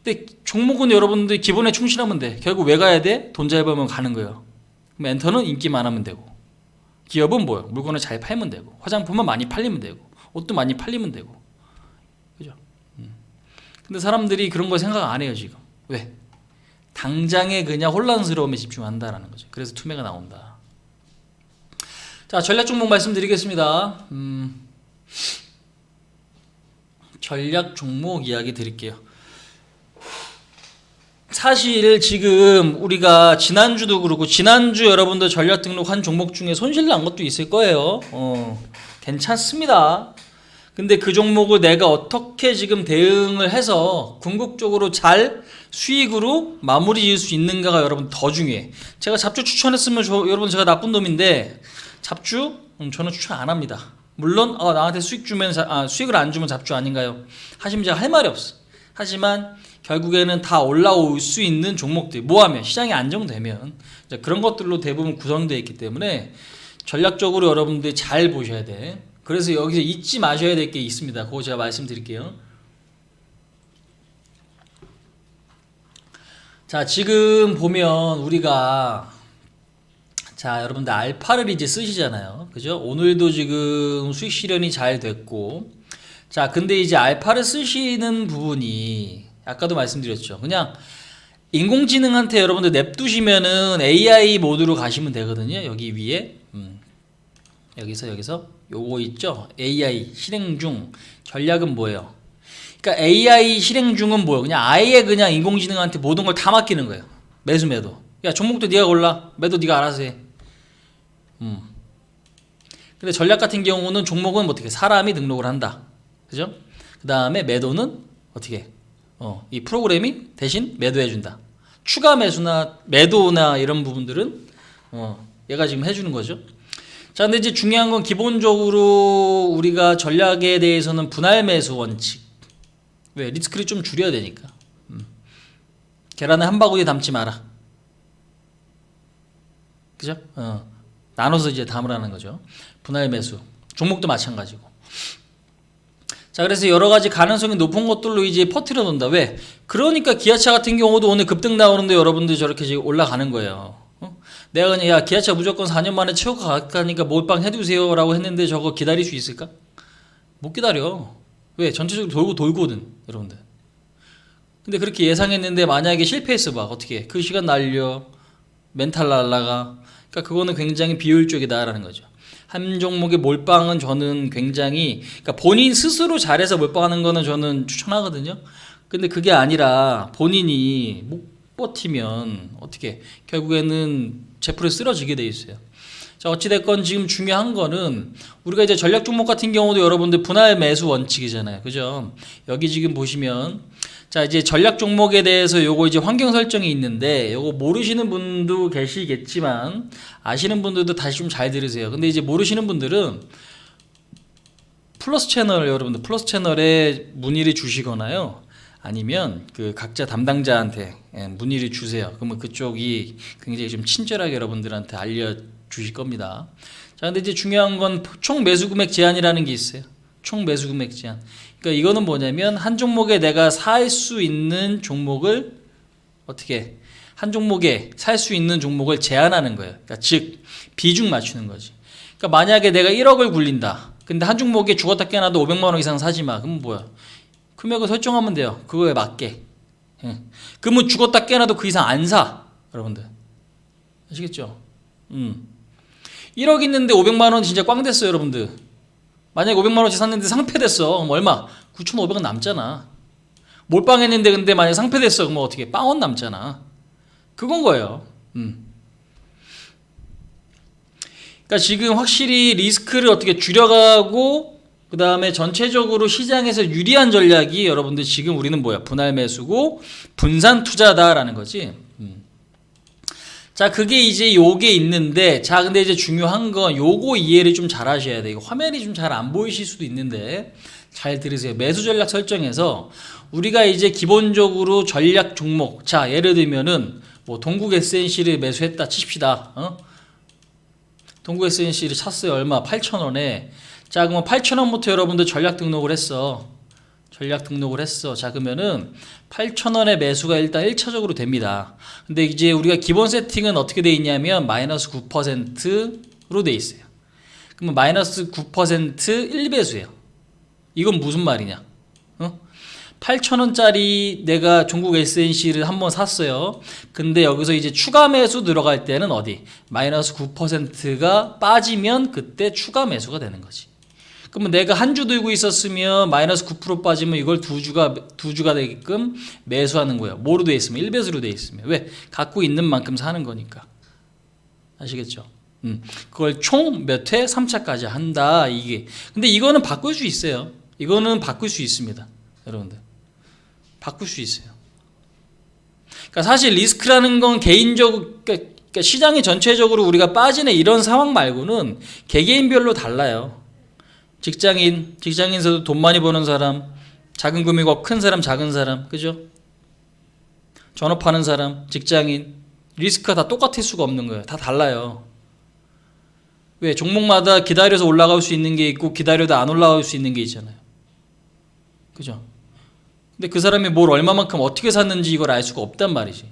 근데 종목은 여러분들 기본에 충실하면 돼. 결국 왜 가야 돼? 돈 잘 벌면 가는 거예요. 그럼 엔터는 인기만 하면 되고, 기업은 뭐예요? 물건을 잘 팔면 되고, 화장품은 많이 팔리면 되고, 옷도 많이 팔리면 되고, 그죠? 근데 사람들이 그런 거 생각 안 해요 지금. 왜? 당장에 그냥 혼란스러움에 집중한다라는 거죠. 그래서 투매가 나온다. 자, 전략 종목 말씀드리겠습니다. 전략 종목 이야기 드릴게요. 사실 지금 우리가 지난주도 그렇고 지난주 여러분들 전략 등록한 종목 중에 손실 난 것도 있을 거예요. 괜찮습니다. 근데 그 종목을 내가 어떻게 지금 대응을 해서 궁극적으로 잘 수익으로 마무리 지을 수 있는가가 여러분 더 중요해. 제가 잡주 추천했으면 여러분 제가 나쁜 놈인데 잡주? 저는 추천 안 합니다. 물론 나한테 수익 주면 수익을 안 주면 잡주 아닌가요? 하시면 제가 할 말이 없어. 하지만 결국에는 다 올라올 수 있는 종목들 뭐하면 시장이 안정되면 그런 것들로 대부분 구성되어 있기 때문에 전략적으로 여러분들이 잘 보셔야 돼. 그래서 여기서 잊지 마셔야 될 게 있습니다. 그거 제가 말씀드릴게요. 자, 지금 보면 우리가 자, 여러분들 알파를 이제 쓰시잖아요. 그죠? 오늘도 지금 수익 실현이 잘 됐고, 자, 근데 이제 알파를 쓰시는 부분이 아까도 말씀드렸죠. 그냥 인공지능한테 여러분들 냅두시면은 AI 모드로 가시면 되거든요. 여기 위에 여기서 요거 있죠? AI 실행 중 전략은 뭐예요? 그러니까 AI 실행 중은 뭐예요? 그냥 아예 그냥 인공지능한테 모든 걸 다 맡기는 거예요. 매수 매도. 야, 종목도 네가 골라. 매도 네가 알아서 해. 근데 전략 같은 경우는 종목은 어떻게 사람이 등록을 한다. 그죠? 그 다음에 매도는 어떻게? 이 프로그램이 대신 매도해 준다. 추가 매수나 매도나 이런 부분들은 얘가 지금 해주는 거죠. 자, 근데 이제 중요한 건 기본적으로 우리가 전략에 대해서는 분할 매수 원칙. 왜? 리스크를 좀 줄여야 되니까. 계란을 한 바구니에 담지 마라. 그죠? 나눠서 이제 담으라는 거죠. 분할 매수. 종목도 마찬가지고. 자, 그래서 여러 가지 가능성이 높은 것들로 이제 퍼뜨려 놓는다. 왜? 그러니까 기아차 같은 경우도 오늘 급등 나오는데 여러분들 저렇게 지금 올라가는 거예요. 내가 그냥 야, 기아차 무조건 4년 만에 최고가 가니까 몰빵 해두세요 라고 했는데 저거 기다릴 수 있을까? 못 기다려. 왜? 전체적으로 돌고 돌거든, 여러분들. 근데 그렇게 예상했는데 만약에 실패했어 봐. 어떻게? 그 시간 날려. 멘탈 날라가. 그러니까 그거는 굉장히 비효율적이다라는 거죠. 한 종목의 몰빵은 저는 굉장히, 그러니까 본인 스스로 잘해서 몰빵하는 거는 저는 추천하거든요. 근데 그게 아니라 본인이 못 버티면 어떻게? 결국에는 제풀에 쓰러지게 돼 있어요. 자, 어찌됐건 지금 중요한 거는 우리가 이제 전략 종목 같은 경우도 여러분들 분할 매수 원칙이잖아요. 그죠? 여기 지금 보시면 자, 이제 전략 종목에 대해서 요거 이제 환경 설정이 있는데 요거 모르시는 분도 계시겠지만 아시는 분들도 다시 좀 잘 들으세요. 근데 이제 모르시는 분들은 플러스 채널, 여러분들 플러스 채널에 문의를 주시거나요. 아니면 그 각자 담당자한테 문의를 주세요. 그러면 그쪽이 굉장히 좀 친절하게 여러분들한테 알려주실 겁니다. 자, 근데 이제 중요한 건 총 매수 금액 제한이라는 게 있어요. 총 매수 금액 제한. 그러니까 이거는 뭐냐면 한 종목에 내가 살 수 있는 종목을 어떻게 한 종목에 살 수 있는 종목을 제한하는 거예요. 그러니까 즉 비중 맞추는 거지. 그러니까 만약에 내가 1억을 굴린다. 근데 한 종목에 죽었다 깨어나도 500만 원 이상 사지 마. 그럼 뭐야? 금액을 설정하면 돼요. 그거에 맞게. 그러면 죽었다 깨어나도 그 이상 안 사. 여러분들. 아시겠죠? 1억 있는데 500만 원 진짜 꽝 됐어요, 여러분들. 만약에 500만 원치 샀는데 상패됐어. 그럼 얼마? 9,500원 남잖아. 몰빵했는데 근데 만약에 상패됐어. 그럼 어떻게? 빵원 남잖아. 그건 거예요. 그러니까 지금 확실히 리스크를 어떻게 줄여가고 그 다음에 전체적으로 시장에서 유리한 전략이 여러분들 지금 우리는 뭐야? 분할 매수고 분산 투자다라는 거지. 자, 그게 이제 요게 있는데, 자, 근데 이제 중요한 건 요거 이해를 좀 잘 하셔야 돼요. 화면이 좀 잘 안 보이실 수도 있는데, 잘 들으세요. 매수 전략 설정에서 우리가 이제 기본적으로 전략 종목, 자, 예를 들면은 뭐 동국 SNC를 매수했다 칩시다. 동국 SNC를 샀어요. 얼마? 8,000원에. 자, 그러면 8,000원부터 여러분들 전략 등록을 했어. 전략 등록을 했어. 자, 그러면은 8,000원의 매수가 일단 1차적으로 됩니다. 근데 이제 우리가 기본 세팅은 어떻게 돼 있냐면 마이너스 9%로 돼 있어요. 그러면 마이너스 9% 1배수예요. 이건 무슨 말이냐? 8,000원짜리 내가 종국 SNC를 한번 샀어요. 근데 여기서 이제 추가 매수 들어갈 때는 어디? 마이너스 9%가 빠지면 그때 추가 매수가 되는 거지. 그러면 내가 한 주 들고 있었으면 마이너스 9% 빠지면 이걸 두 주가 되게끔 매수하는 거예요. 뭐로 돼 있으면? 1배수로 돼 있으면. 왜? 갖고 있는 만큼 사는 거니까. 아시겠죠? 그걸 총 몇 회? 3차까지 한다. 이게. 근데 이거는 바꿀 수 있어요. 이거는 바꿀 수 있습니다. 여러분들. 바꿀 수 있어요. 그러니까 사실 리스크라는 건 개인적으로, 그러니까 시장이 전체적으로 우리가 빠지는 이런 상황 말고는 개개인별로 달라요. 직장인에서도 돈 많이 버는 사람, 작은 금액과 큰 사람, 작은 사람, 그죠? 전업하는 사람, 직장인, 리스크가 다 똑같을 수가 없는 거예요. 다 달라요. 왜? 종목마다 기다려서 올라갈 수 있는 게 있고 기다려도 안 올라갈 수 있는 게 있잖아요. 그죠? 근데 그 사람이 뭘 얼마만큼 어떻게 샀는지 이걸 알 수가 없단 말이지.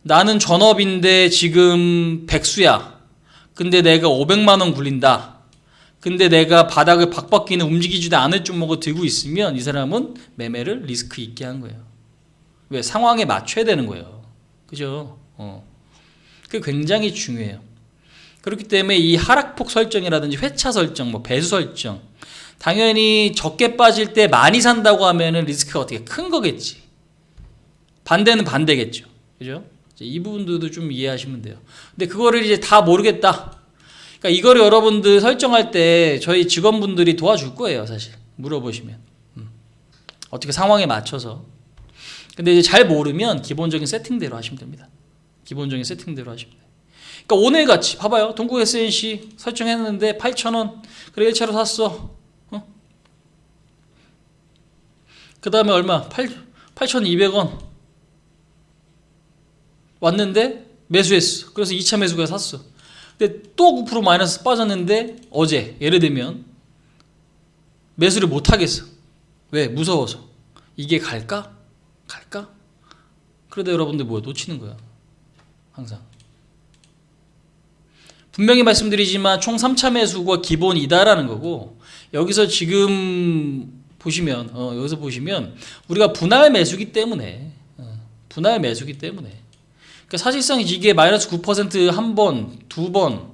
나는 전업인데 지금 백수야. 근데 내가 500만 원 굴린다. 근데 내가 바닥을 박박기는 움직이지도 않을 종목을 들고 있으면 이 사람은 매매를 리스크 있게 한 거예요. 왜? 상황에 맞춰야 되는 거예요. 그죠? 그게 굉장히 중요해요. 그렇기 때문에 이 하락폭 설정이라든지 회차 설정, 뭐 배수 설정, 당연히 적게 빠질 때 많이 산다고 하면은 리스크가 어떻게 큰 거겠지. 반대는 반대겠죠. 그죠? 이 부분들도 좀 이해하시면 돼요. 근데 그거를 이제 다 모르겠다. 그러니까 이거를 여러분들 설정할 때 저희 직원분들이 도와줄 거예요, 사실. 물어보시면. 어떻게 상황에 맞춰서. 근데 이제 잘 모르면 기본적인 세팅대로 하시면 됩니다. 기본적인 세팅대로 하시면 돼요. 그러니까 오늘 같이 봐봐요. 동국 SNC 설정했는데 8,000원. 그래 1차로 샀어. 그 다음에 얼마? 8,200원. 왔는데 매수했어. 그래서 2차 매수가 샀어. 근데 또 9% 마이너스 빠졌는데 어제 예를 들면 매수를 못 하겠어. 왜? 무서워서. 이게 갈까? 그러다 여러분들 뭐야? 놓치는 거야. 항상. 분명히 말씀드리지만 총 3차 매수가 기본이다라는 거고, 여기서 지금 보시면 여기서 보시면 우리가 분할 매수기 때문에 분할 매수기 때문에 그러니까 사실상 이게 마이너스 9% 한 번, 두 번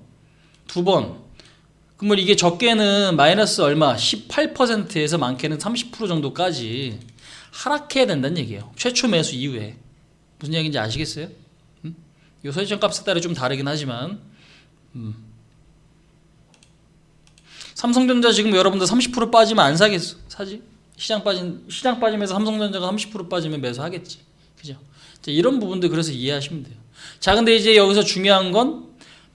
그러면 이게 적게는 마이너스 얼마 18%에서 많게는 30% 정도까지 하락해야 된다는 얘기예요. 최초 매수 이후에. 무슨 얘기인지 아시겠어요? 이 설정 값에 따라 좀 다르긴 하지만 삼성전자 지금 여러분들 30% 빠지면 안 사겠어? 사지? 시장 빠지면서 삼성전자가 30% 빠지면 매수하겠지. 그죠? 자, 이런 부분들 그래서 이해하시면 돼요. 자, 근데 이제 여기서 중요한 건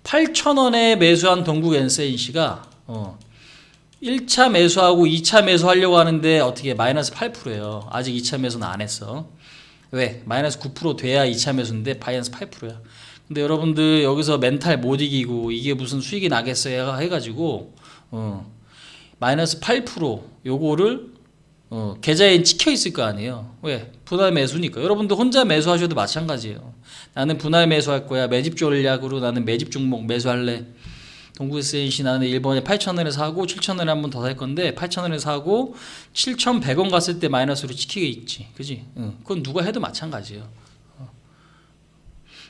8,000원에 매수한 동국 엔센시가 1차 매수하고 2차 매수하려고 하는데 어떻게 마이너스 8%예요. 아직 2차 매수는 안 했어. 왜? 마이너스 9% 돼야 2차 매수인데 마이너스 8%야. 근데 여러분들 여기서 멘탈 못 이기고 이게 무슨 수익이 나겠어요 해가지고 마이너스 8% 요거를 계좌에 찍혀 있을 거 아니에요. 왜? 분할 매수니까. 여러분들 혼자 매수하셔도 마찬가지예요. 나는 분할 매수할 거야. 매집 전략으로 나는 매집 종목 매수할래. 동구SNC 나는 1번에 8,000원에 사고 7,000원에 한 번 더 살 건데 8,000원에 사고 7,100원 갔을 때 마이너스로 찍히게 있지. 그지? 그건 누가 해도 마찬가지예요.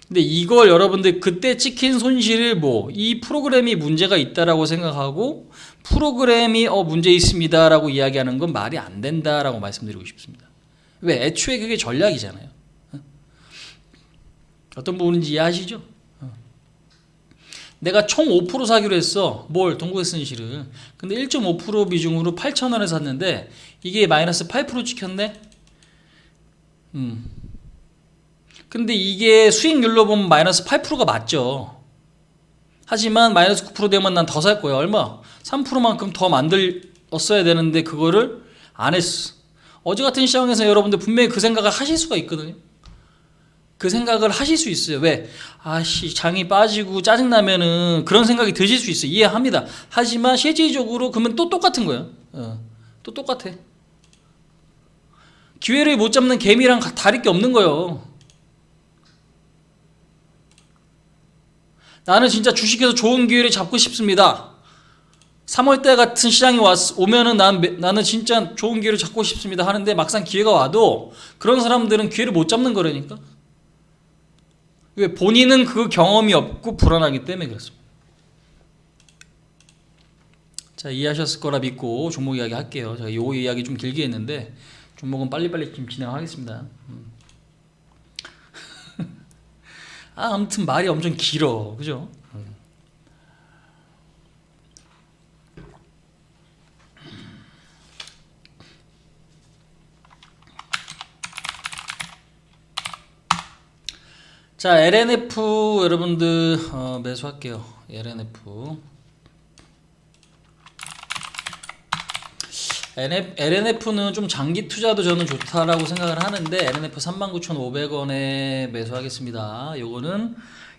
근데 이걸 여러분들 그때 찍힌 손실을 이 프로그램이 문제가 있다라고 생각하고 프로그램이 문제 있습니다라고 이야기하는 건 말이 안 된다라고 말씀드리고 싶습니다. 왜? 애초에 그게 전략이잖아요. 어떤 부분인지 이해하시죠? 내가 총 5% 사기로 했어. 동구SNC를. 근데 1.5% 비중으로 8,000원에 샀는데 이게 마이너스 8% 찍혔네? 근데 이게 수익률로 보면 마이너스 8%가 맞죠. 하지만 마이너스 9% 되면 난 더 살 거야. 얼마? 3%만큼 더 만들었어야 되는데 그거를 안 했어. 어제 같은 시장에서 여러분들 분명히 그 생각을 하실 수가 있거든요. 그 생각을 하실 수 있어요. 왜? 장이 빠지고 짜증나면은 그런 생각이 드실 수 있어요. 이해합니다. 하지만 실질적으로 그러면 또 똑같은 거예요. 또 똑같아. 기회를 못 잡는 개미랑 다를 게 없는 거예요. 나는 진짜 주식에서 좋은 기회를 잡고 싶습니다. 3월달 같은 시장이 오면은 나는 진짜 좋은 기회를 잡고 싶습니다 하는데 막상 기회가 와도 그런 사람들은 기회를 못 잡는 거라니까. 왜? 본인은 그 경험이 없고 불안하기 때문에 그렇습니다. 자, 이해하셨을 거라 믿고 종목 이야기 할게요. 제가 요 이야기 좀 길게 했는데 종목은 빨리빨리 좀 진행하겠습니다. 아무튼 말이 엄청 길어. 그죠? 자, LNF 여러분들 매수할게요. LNF는 좀 장기 투자도 저는 좋다라고 생각을 하는데 LNF 39,500원에 매수하겠습니다. 요거는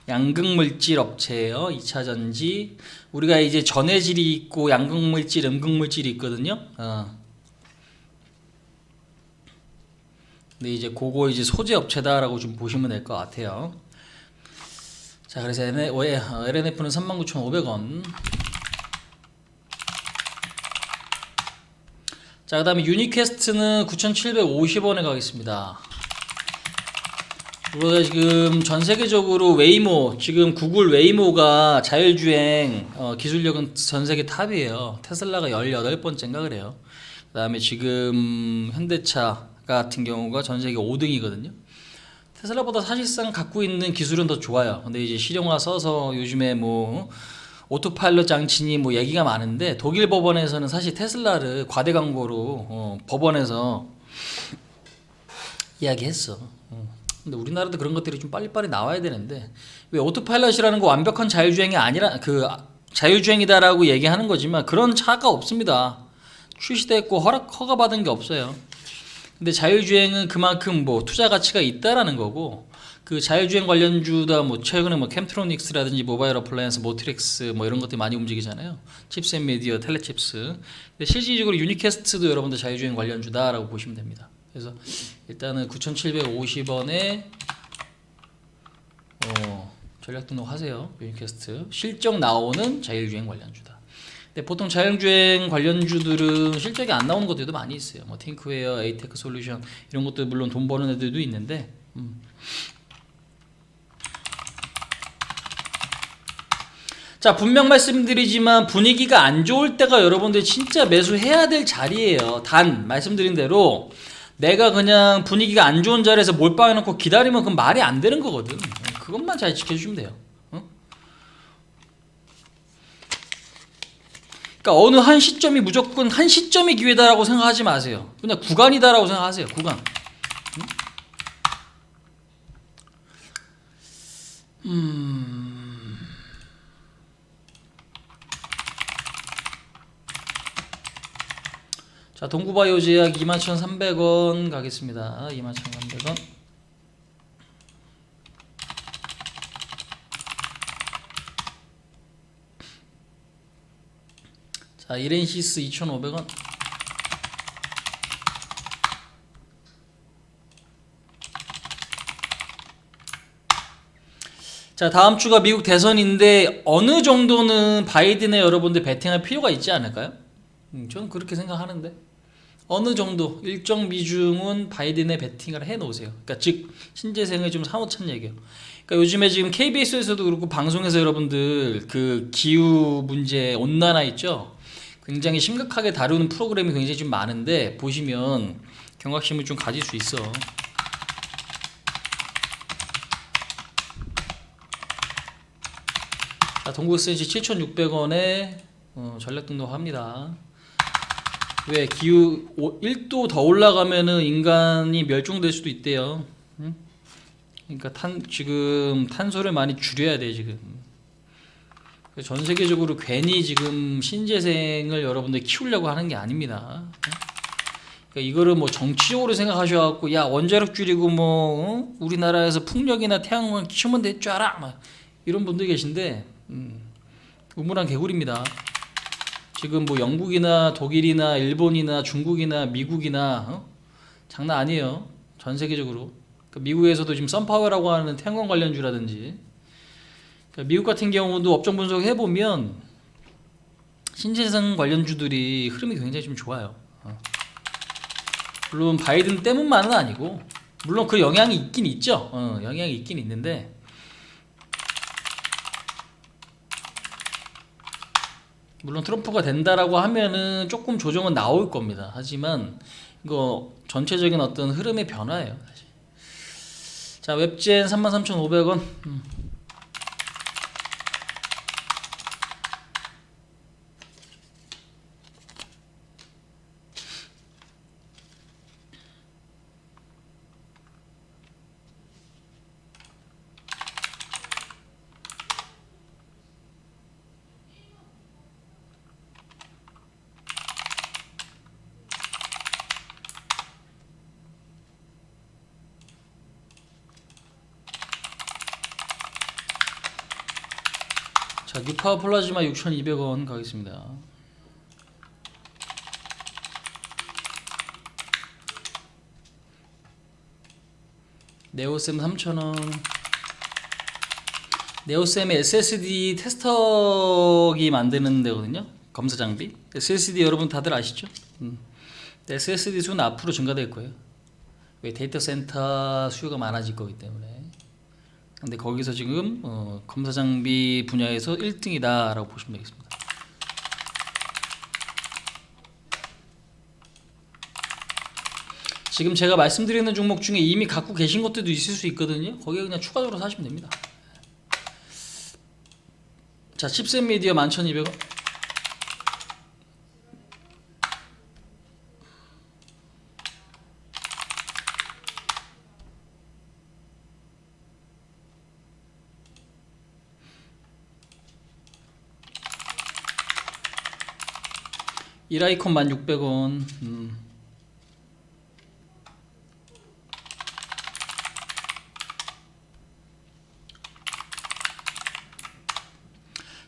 양극물질 업체예요. 2차전지. 우리가 이제 전해질이 있고 양극물질, 음극물질이 있거든요. 근데 이제 그거 이제 소재 업체다라고 좀 보시면 될 것 같아요. 자, 그래서 LNF는 39,500원. 자, 그 다음에 유니캐스트는 9,750원에 가겠습니다. 우리가 지금 전 세계적으로 웨이모, 지금 구글 웨이모가 자율주행 기술력은 전 세계 탑이에요. 테슬라가 18번째인가 그래요. 그 다음에 지금 현대차 같은 경우가 전 세계 5등이거든요. 테슬라보다 사실상 갖고 있는 기술은 더 좋아요. 근데 이제 실용화 써서 요즘에 오토파일럿 장치니 얘기가 많은데 독일 법원에서는 사실 테슬라를 과대 광고로 법원에서 이야기했어. 근데 우리나라도 그런 것들이 좀 빨리빨리 나와야 되는데 왜 오토파일럿이라는 거 완벽한 자율주행이 아니라 자율주행이다라고 얘기하는 거지만 그런 차가 없습니다. 출시됐고 허가받은 게 없어요. 근데 자율주행은 그만큼 투자 가치가 있다라는 거고 그 자율주행 관련주다 최근에 캠트로닉스라든지 모바일 어플라이언스, 모트릭스 이런 것들이 많이 움직이잖아요. 칩셋 미디어, 텔레칩스. 근데 실질적으로 유니캐스트도 여러분들 자율주행 관련주다라고 보시면 됩니다. 그래서 일단은 9,750원에 전략 등록하세요. 유니캐스트 실적 나오는 자율주행 관련주다. 근데 보통 자율주행 관련주들은 실적이 안 나오는 것들도 많이 있어요. 뭐 팅크웨어, 에이테크 솔루션 이런 것들 물론 돈 버는 애들도 있는데 자, 분명 말씀드리지만 분위기가 안 좋을 때가 여러분들 진짜 매수해야 될 자리예요. 단 말씀드린 대로 내가 그냥 분위기가 안 좋은 자리에서 몰빵해 놓고 기다리면 그건 말이 안 되는 거거든. 그것만 잘 지켜주시면 돼요. 그러니까 어느 한 시점이 무조건 한 시점이 기회다라고 생각하지 마세요. 그냥 구간이다라고 생각하세요. 구간. 자, 동구바이오 제약 21,300원 가겠습니다. 21,300원. 자, 이렌시스 2,500원. 자, 다음 주가 미국 대선인데 어느 정도는 바이든에 여러분들 베팅할 필요가 있지 않을까요? 저는 그렇게 생각하는데 어느 정도 일정 비중은 바이든에 베팅을 해 놓으세요. 그러니까 즉 신재생을 좀 사놓자는 얘기예요. 그러니까 요즘에 지금 KBS에서도 그렇고 방송에서 여러분들 그 기후 문제 온난화 있죠? 굉장히 심각하게 다루는 프로그램이 굉장히 좀 많은데 보시면 경각심을 좀 가질 수 있어. 자, 동구센시 7,600원에 전략 등록합니다. 왜 기후 1도 더 올라가면은 인간이 멸종될 수도 있대요. 그러니까 지금 탄소를 많이 줄여야 돼 지금. 전 세계적으로 괜히 지금 신재생을 여러분들 키우려고 하는 게 아닙니다. 그러니까 이거를 뭐 정치적으로 생각하셔갖고 야 원자력 줄이고 뭐 우리나라에서 풍력이나 태양광 키우면 될 줄 알아 막 이런 분들 계신데 우물한 개구리입니다. 지금 뭐 영국이나 독일이나 일본이나 중국이나 미국이나 장난 아니에요. 전 세계적으로. 그러니까 미국에서도 지금 선파워라고 하는 태양광 관련주라든지 그러니까 미국 같은 경우도 업종 분석해 보면 신재생 관련주들이 흐름이 굉장히 좀 좋아요. 물론 바이든 때문만은 아니고 물론 그 영향이 있긴 있죠. 영향이 있긴 있는데 물론 트럼프가 된다라고 하면은 조금 조정은 나올 겁니다. 하지만 이거 전체적인 어떤 흐름의 변화예요. 사실. 자, 웹젠 33,500원. 자, 뉴파워 플라즈마 6,200원 가겠습니다. 네오셈 3,000원. 네오셈의 SSD 테스터기 만드는 데거든요. 검사 장비. SSD 여러분 다들 아시죠? SSD 수는 앞으로 증가될 거예요. 왜 데이터 센터 수요가 많아질 거기 때문에. 근데 거기서 지금 검사 장비 분야에서 1등이다 라고 보시면 되겠습니다. 지금 제가 말씀드리는 종목 중에 이미 갖고 계신 것들도 있을 수 있거든요. 거기에 그냥 추가적으로 사시면 됩니다. 자, 칩셋 미디어 11,200원. 이라이콘 1,600원.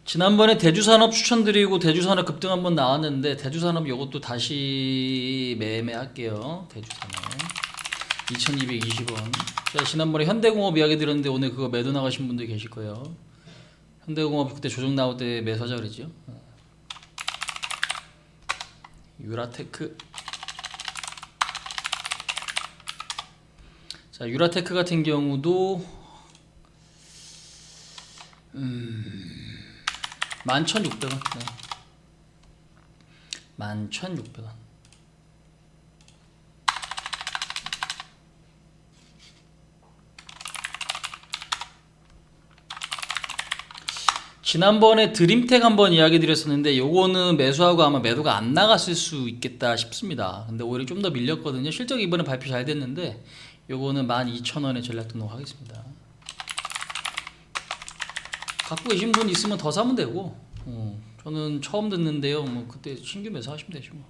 지난번에 대주산업 추천드리고 대주산업 급등 한번 나왔는데 대주산업 요것도 다시 매매할게요. 대주산업 2220원. 자, 지난번에 현대공업 이야기 드렸는데 오늘 그거 매도 나가신 분들 계실 거예요. 현대공업 그때 조정 나올 때 매수하자 그랬죠. 유라테크. 자, 유라테크 같은 경우도 11,600원. 네. 11,600원. 지난번에 드림텍 한번 이야기 드렸었는데 요거는 매수하고 아마 매도가 안 나갔을 수 있겠다 싶습니다. 근데 오히려 좀 더 밀렸거든요. 실적 이번에 발표 잘 됐는데 요거는 12,000원에 전략 등록하겠습니다. 갖고 계신 분 있으면 더 사면 되고, 저는 처음 듣는데요. 뭐 그때 신규 매수하시면 되죠. 뭐.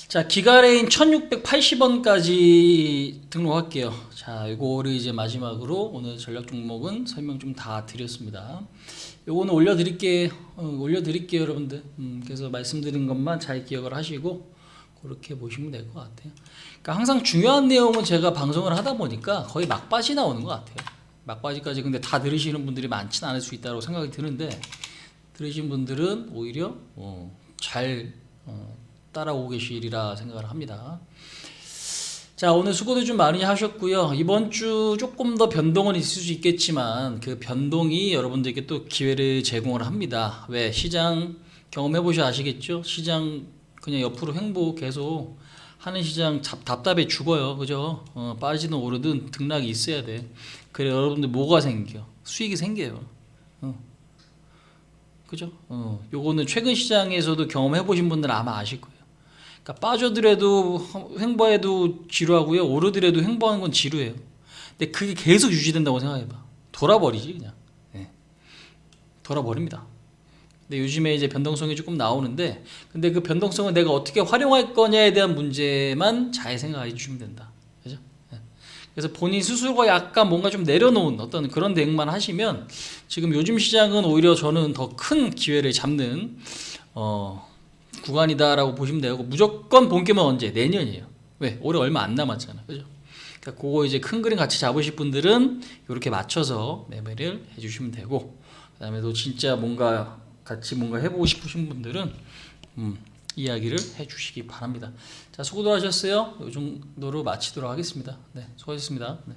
자, 기가레인 1680원까지 등록할게요. 자, 이거를 이제 마지막으로 오늘 전략 종목은 설명 좀 다 드렸습니다. 요거는 올려드릴게요, 여러분들. 그래서 말씀드린 것만 잘 기억을 하시고 그렇게 보시면 될 것 같아요. 그러니까 항상 중요한 내용은 제가 방송을 하다 보니까 거의 막바지 나오는 것 같아요. 막바지까지 근데 다 들으시는 분들이 많지는 않을 수 있다고 생각이 드는데 들으신 분들은 오히려 잘 따라오고 계시리라 생각을 합니다. 자, 오늘 수고도 좀 많이 하셨고요. 이번 주 조금 더 변동은 있을 수 있겠지만 그 변동이 여러분들께 또 기회를 제공을 합니다. 왜? 시장 경험해 보셔 아시겠죠? 시장 그냥 옆으로 횡보 계속 하는 시장 답답해 죽어요. 그죠? 빠지든 오르든 등락이 있어야 돼. 그래 여러분들 뭐가 생겨? 수익이 생겨요. 그죠? 요거는 최근 시장에서도 경험해 보신 분들은 아마 아실 거예요. 그러니까 빠져들어도 횡보해도 지루하고요. 오르더라도 횡보하는 건 지루해요. 근데 그게 계속 유지된다고 생각해봐. 돌아버리지 그냥. 네. 돌아버립니다. 근데 요즘에 이제 변동성이 조금 나오는데 근데 그 변동성을 내가 어떻게 활용할 거냐에 대한 문제만 잘 생각해 주시면 된다. 그죠? 네. 그래서 본인 스스로가 약간 뭔가 좀 내려놓은 어떤 그런 대응만 하시면 지금 요즘 시장은 오히려 저는 더 큰 기회를 잡는 구간이다라고 보시면 되고 무조건 본게임은 언제? 내년이에요. 왜? 올해 얼마 안 남았잖아. 그죠? 그러니까 그거 이제 큰 그림 같이 잡으실 분들은 이렇게 맞춰서 매매를 해주시면 되고 그다음에 또 진짜 뭔가 같이 뭔가 해보고 싶으신 분들은 이야기를 해주시기 바랍니다. 자, 수고들 하셨어요. 이 정도로 마치도록 하겠습니다. 네, 수고하셨습니다. 네.